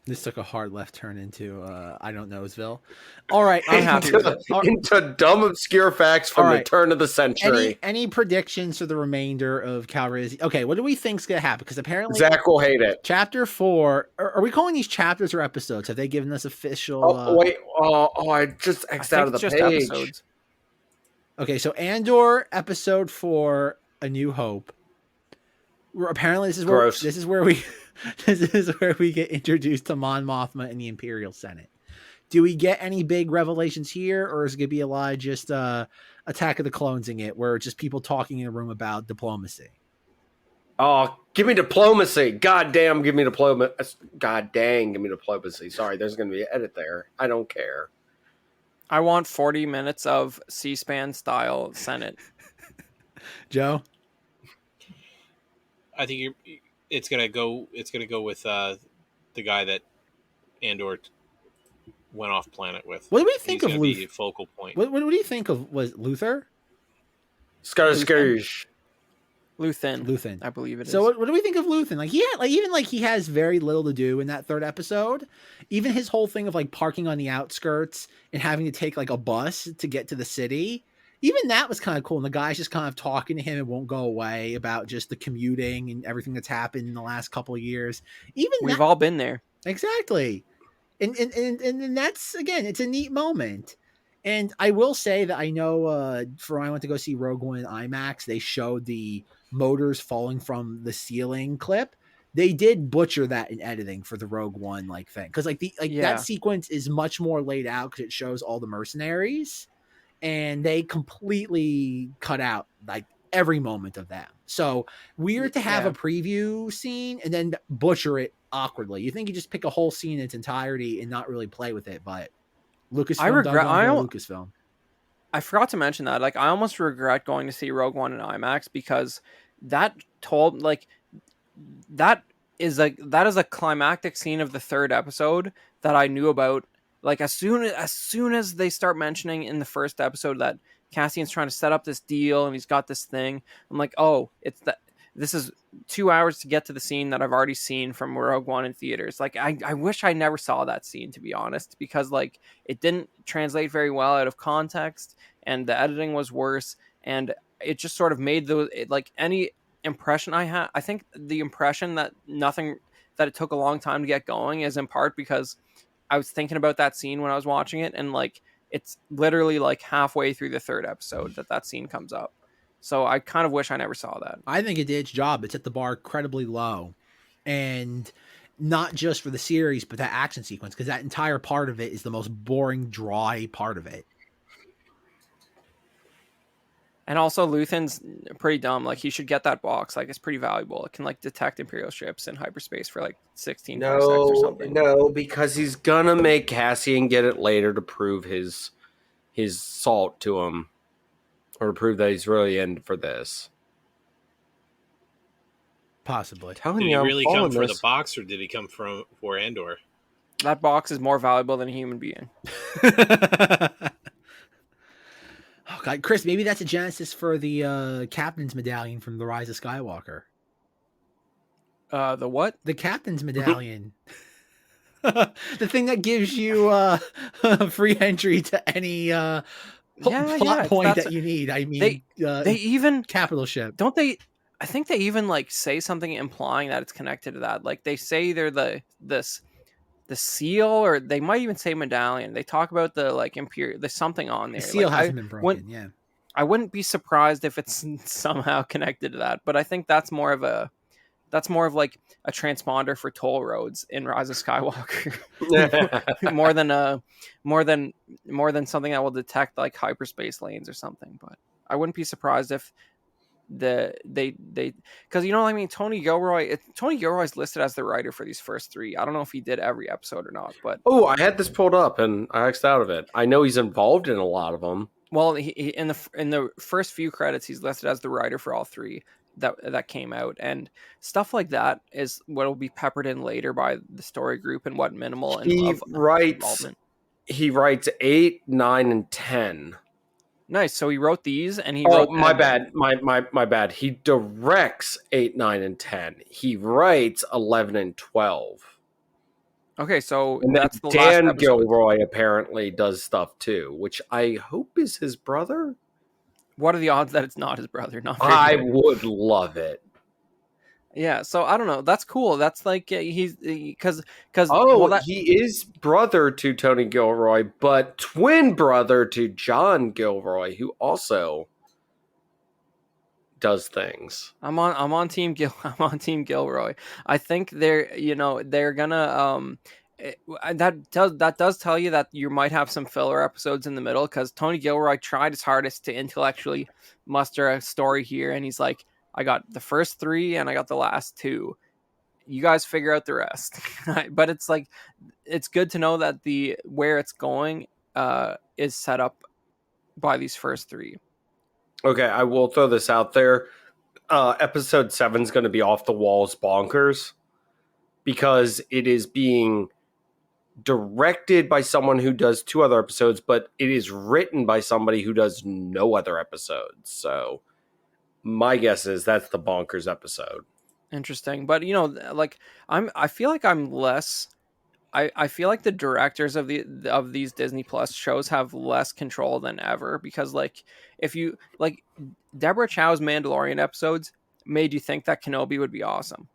Speaker 4: This took a hard left turn into I don't knowsville. All right,
Speaker 5: I'm happy with it.
Speaker 1: Into dumb, obscure facts from
Speaker 4: All
Speaker 1: the
Speaker 4: right.
Speaker 1: turn of the century.
Speaker 4: Any predictions for the remainder of Calrissian? Okay, what do we think's gonna happen? Because apparently
Speaker 1: Zach will hate it.
Speaker 4: Chapter 4. Are we calling these chapters or episodes? Have they given us official?
Speaker 1: I just
Speaker 5: I
Speaker 1: X'd
Speaker 5: think
Speaker 1: out of the
Speaker 5: it's just
Speaker 1: page.
Speaker 5: episodes.
Speaker 4: Okay, so Andor episode 4, A New Hope. Apparently, this is where we get introduced to Mon Mothma and the Imperial Senate. Do we get any big revelations here, or is it gonna be a lot of just Attack of the Clonesing it, where it's just people talking in a room about diplomacy?
Speaker 1: Oh, give me diplomacy. God damn, give me diplomacy. God dang, give me diplomacy. Sorry, there's going to be an edit there. I don't care.
Speaker 5: I want 40 minutes of C-SPAN style Senate.
Speaker 4: Joe?
Speaker 6: I think it's gonna go with the guy that Andor went off planet with.
Speaker 4: What do we think of
Speaker 6: Luther?
Speaker 4: Luther?
Speaker 6: Focal point.
Speaker 4: What do you think of was Luther?
Speaker 1: Scourge.
Speaker 5: Luthen, I believe it is.
Speaker 4: So what do we think of Luthen? Like he has very little to do in that third episode. Even his whole thing of like parking on the outskirts and having to take like a bus to get to the city. Even that was kind of cool. And the guy's just kind of talking to him and won't go away about just the commuting and everything that's happened in the last couple of years.
Speaker 5: We've all been there.
Speaker 4: Exactly. And that's, again, it's a neat moment. And I will say that I know for when I went to go see Rogue One in IMAX, they showed the motors falling from the ceiling clip. They did butcher that in editing for the Rogue One like thing. Because that sequence is much more laid out because it shows all the mercenaries. And they completely cut out like every moment of that. So weird to have a preview scene and then butcher it awkwardly. You think you just pick a whole scene in its entirety and not really play with it, but Lucasfilm.
Speaker 5: I forgot to mention that. Like, I almost regret going to see Rogue One in IMAX because that is a climactic scene of the third episode that I knew about. Like, as soon as they start mentioning in the first episode that Cassian's trying to set up this deal and he's got this thing, I'm like, oh, this is 2 hours to get to the scene that I've already seen from Rogue One in theaters. Like, I wish I never saw that scene, to be honest, because like it didn't translate very well out of context and the editing was worse. And it just sort of made any impression I had. I think the impression that it took a long time to get going is in part because I was thinking about that scene when I was watching it, and like it's literally like halfway through the third episode that scene comes up. So I kind of wish I never saw that.
Speaker 4: I think it did its job. It set the bar incredibly low, and not just for the series, but that action sequence, because that entire part of it is the most boring, dry part of it.
Speaker 5: And also, Luthen's pretty dumb. Like, he should get that box. Like, it's pretty valuable. It can like detect Imperial ships in hyperspace for like 16 parsecs or something.
Speaker 1: No, because he's gonna make Cassian get it later to prove his salt to him, or to prove that he's really in for this.
Speaker 4: Possibly.
Speaker 6: Did he really come for the box, or did he come for Andor?
Speaker 5: That box is more valuable than a human being.
Speaker 4: Oh God, Chris, maybe that's a genesis for the captain's medallion from The Rise of Skywalker.
Speaker 5: The what?
Speaker 4: The captain's medallion. The thing that gives you free entry to any plot point that you need. I mean,
Speaker 5: they even
Speaker 4: capital ship.
Speaker 5: Don't they? I think they even like say something implying that it's connected to that. Like they say they're the seal, or they might even say medallion. They talk about the like imperial. There's something on there.
Speaker 4: The seal
Speaker 5: like,
Speaker 4: hasn't been broken. Yeah.
Speaker 5: I wouldn't be surprised if it's somehow connected to that, but I think that's more of like a transponder for toll roads in Rise of Skywalker, more than something that will detect like hyperspace lanes or something. But I wouldn't be surprised if they because you know what I mean. Tony Gilroy's listed as the writer for these first 3. I don't know if he did every episode or not, but
Speaker 1: I had this pulled up and I X'd out of it. I know he's involved in a lot of them.
Speaker 5: Well, he in the first few credits, he's listed as the writer for all 3 that came out, and stuff like that is what will be peppered in later by the story group and what minimal involvement.
Speaker 1: He writes 8, 9, and 10.
Speaker 5: Nice. So he wrote these, and he wrote.
Speaker 1: My bad. My bad. He directs 8, 9, and 10. He writes 11 and 12.
Speaker 5: Okay, so
Speaker 1: and
Speaker 5: that's the
Speaker 1: Dan
Speaker 5: last
Speaker 1: Gilroy apparently does stuff too, which I hope is his brother.
Speaker 5: What are the odds that it's not his brother?
Speaker 1: I would love it.
Speaker 5: Yeah, so I don't know. That's cool. That's like he
Speaker 1: is brother to Tony Gilroy, but twin brother to John Gilroy, who also does things.
Speaker 5: I'm on team Gilroy. I think they're gonna that does tell you that you might have some filler episodes in the middle, because Tony Gilroy tried his hardest to intellectually muster a story here, and he's like, I got the first 3 and I got the last 2. You guys figure out the rest. But it's like, it's good to know that where it's going is set up by these first 3.
Speaker 1: Okay, I will throw this out there. Episode 7 is going to be off the walls bonkers, because it is being directed by someone who does 2 other episodes, but it is written by somebody who does no other episodes. So my guess is that's the bonkers episode.
Speaker 5: Interesting. But like I feel like I'm less I feel like the directors of these Disney Plus shows have less control than ever, because like if you like Deborah Chow's Mandalorian episodes made you think that Kenobi would be awesome.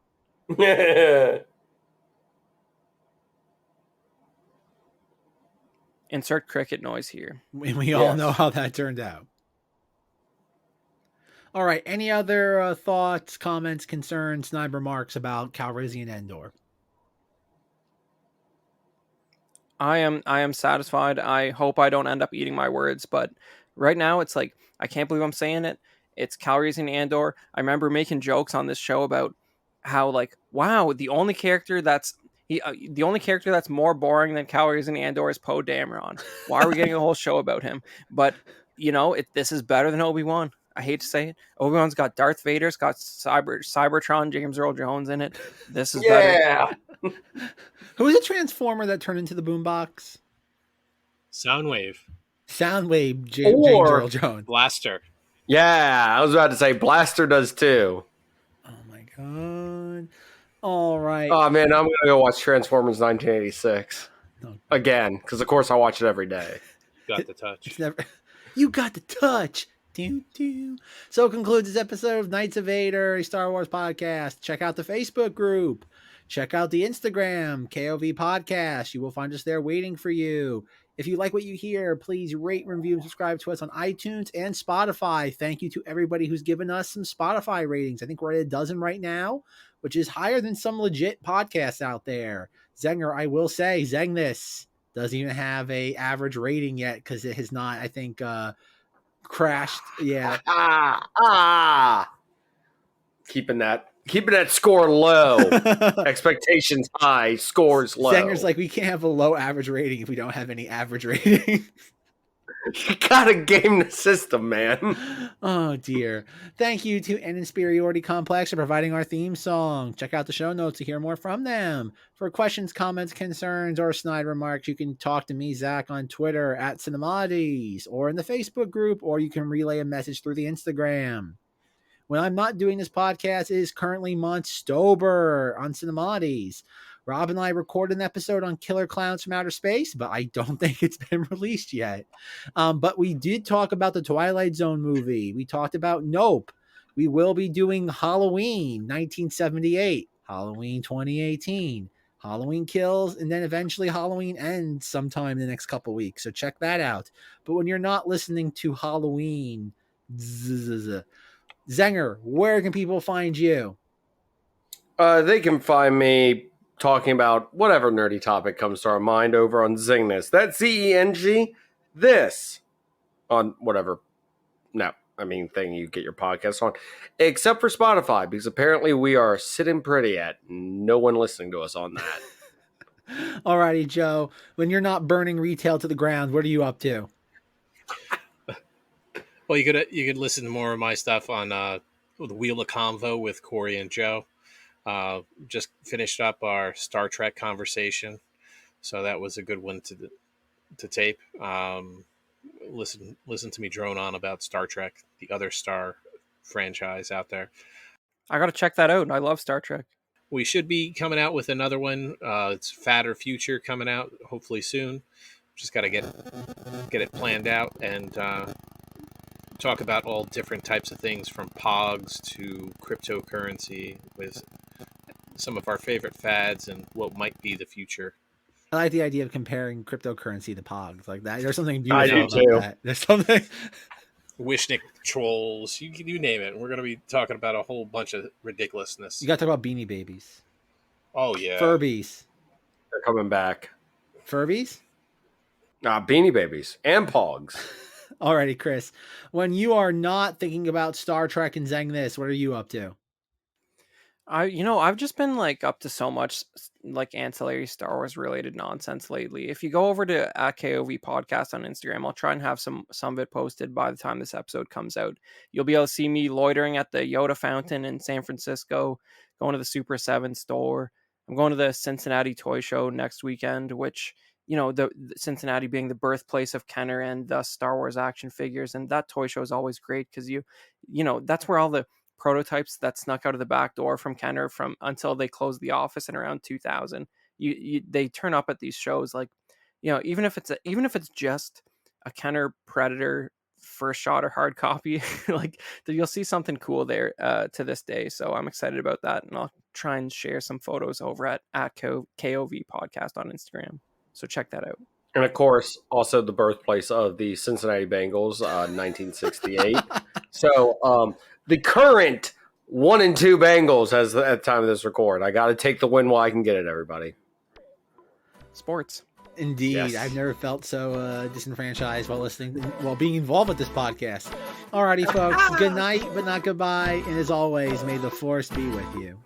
Speaker 5: Insert cricket noise here.
Speaker 4: We all know how that turned out. All right. Any other thoughts, comments, concerns, snide remarks about Calrissian Andor?
Speaker 5: I am satisfied. I hope I don't end up eating my words, but right now it's like, I can't believe I'm saying it. It's Calrissian Andor. I remember making jokes on this show about how like, wow, the only character that's more boring than Calrissian Andor is Poe Dameron. Why are we getting a whole show about him? But this is better than Obi-Wan. I hate to say it. Obi-Wan's got Darth Vader, it's got Cybertron, James Earl Jones in it. This is better.
Speaker 4: Who was a transformer that turned into the boombox?
Speaker 6: Soundwave,
Speaker 4: James Earl Jones.
Speaker 6: Blaster.
Speaker 1: Yeah, I was about to say Blaster does too.
Speaker 4: Oh my god. All right.
Speaker 1: Oh man, I'm gonna go watch Transformers 1986 again, because of course I watch it every day.
Speaker 6: Got the touch.
Speaker 4: You got the touch. So concludes this episode of Knights of Vader, a Star Wars podcast. Check out the Facebook group. Check out the Instagram, KOV Podcast. You will find us there waiting for you. If you like what you hear, please rate, review, and subscribe to us on iTunes and Spotify. Thank you to everybody who's given us some Spotify ratings. I think we're at 12 right now, which is higher than some legit podcasts out there. Zenger, I will say, ZengThis doesn't even have a average rating yet, because it has not, I think, crashed. Yeah.
Speaker 1: Keeping that score low. Expectations high, scores low.
Speaker 4: Zenger's like, we can't have a low average rating if we don't have any average rating.
Speaker 1: You gotta game the system, man.
Speaker 4: Oh dear. Thank you to An Insperiority Complex for providing our theme song. Check out the show notes to hear more from them. For questions, comments, concerns, or snide remarks, you can talk to me, Zack, on Twitter at Cinemoddities, or in the Facebook group, or you can relay a message through the Instagram. When I'm not doing this podcast, it is currently Monstober on Cinemoddities. Rob and I recorded an episode on Killer Clowns from Outer Space, but I don't think it's been released yet. But we did talk about the Twilight Zone movie. We talked about Nope. We will be doing Halloween 1978, Halloween 2018, Halloween Kills, and then eventually Halloween Ends sometime in the next couple weeks. So check that out. But when you're not listening to Halloween, Zenger, where can people find you?
Speaker 1: They can find me talking about whatever nerdy topic comes to our mind over on ZengThis. That's ZENG this on whatever thing you get your podcast on, except for Spotify, because apparently we are sitting pretty at no one listening to us on that.
Speaker 4: Alrighty, Joe. When you're not burning retail to the ground, what are you up to?
Speaker 6: Well, you could listen to more of my stuff on the Wheel of Convo with Corey and Joe. Just finished up our Star Trek conversation, so that was a good one to tape. Listen to me drone on about Star Trek, the other Star franchise out there.
Speaker 5: I got to check that out. I love Star Trek.
Speaker 6: We should be coming out with another one. It's Fatter Future coming out hopefully soon. Just got to get it planned out and talk about all different types of things from pogs to cryptocurrency with some of our favorite fads and what might be the future.
Speaker 4: I like the idea of comparing cryptocurrency to pogs like that. There's something
Speaker 1: I do
Speaker 4: beautiful
Speaker 1: too.
Speaker 4: about that. There's something.
Speaker 6: Wishnick trolls, you name it. We're going to be talking about a whole bunch of ridiculousness.
Speaker 4: You got to talk about Beanie Babies.
Speaker 6: Oh, yeah.
Speaker 4: Furbies.
Speaker 1: They're coming back.
Speaker 4: Furbies?
Speaker 1: Beanie Babies and Pogs.
Speaker 4: Alrighty, Chris. When you are not thinking about Star Trek and ZengThis, what are you up to?
Speaker 5: I've just been like up to so much like ancillary Star Wars related nonsense lately. If you go over to @KOV Podcast on Instagram, I'll try and have some of it posted by the time this episode comes out. You'll be able to see me loitering at the Yoda fountain in San Francisco, going to the Super 7 store. I'm going to the Cincinnati Toy Show next weekend, which, the Cincinnati being the birthplace of Kenner and thus Star Wars action figures. And that toy show is always great because that's where all the prototypes that snuck out of the back door from Kenner from until they closed the office in around 2000. They turn up at these shows like, even if it's just a Kenner Predator first shot or hard copy, like you'll see something cool there to this day. So I'm excited about that, and I'll try and share some photos over at KOV Podcast on Instagram. So check that out.
Speaker 1: And of course, also the birthplace of the Cincinnati Bengals, 1968. So the current 1-2 Bengals at the time of this record. I got to take the win while I can get it, everybody.
Speaker 5: Sports.
Speaker 4: Indeed.
Speaker 1: Yes.
Speaker 4: I've never felt so disenfranchised while being involved with this podcast. Alrighty, folks. Good night, but not goodbye. And as always, may the Force be with you.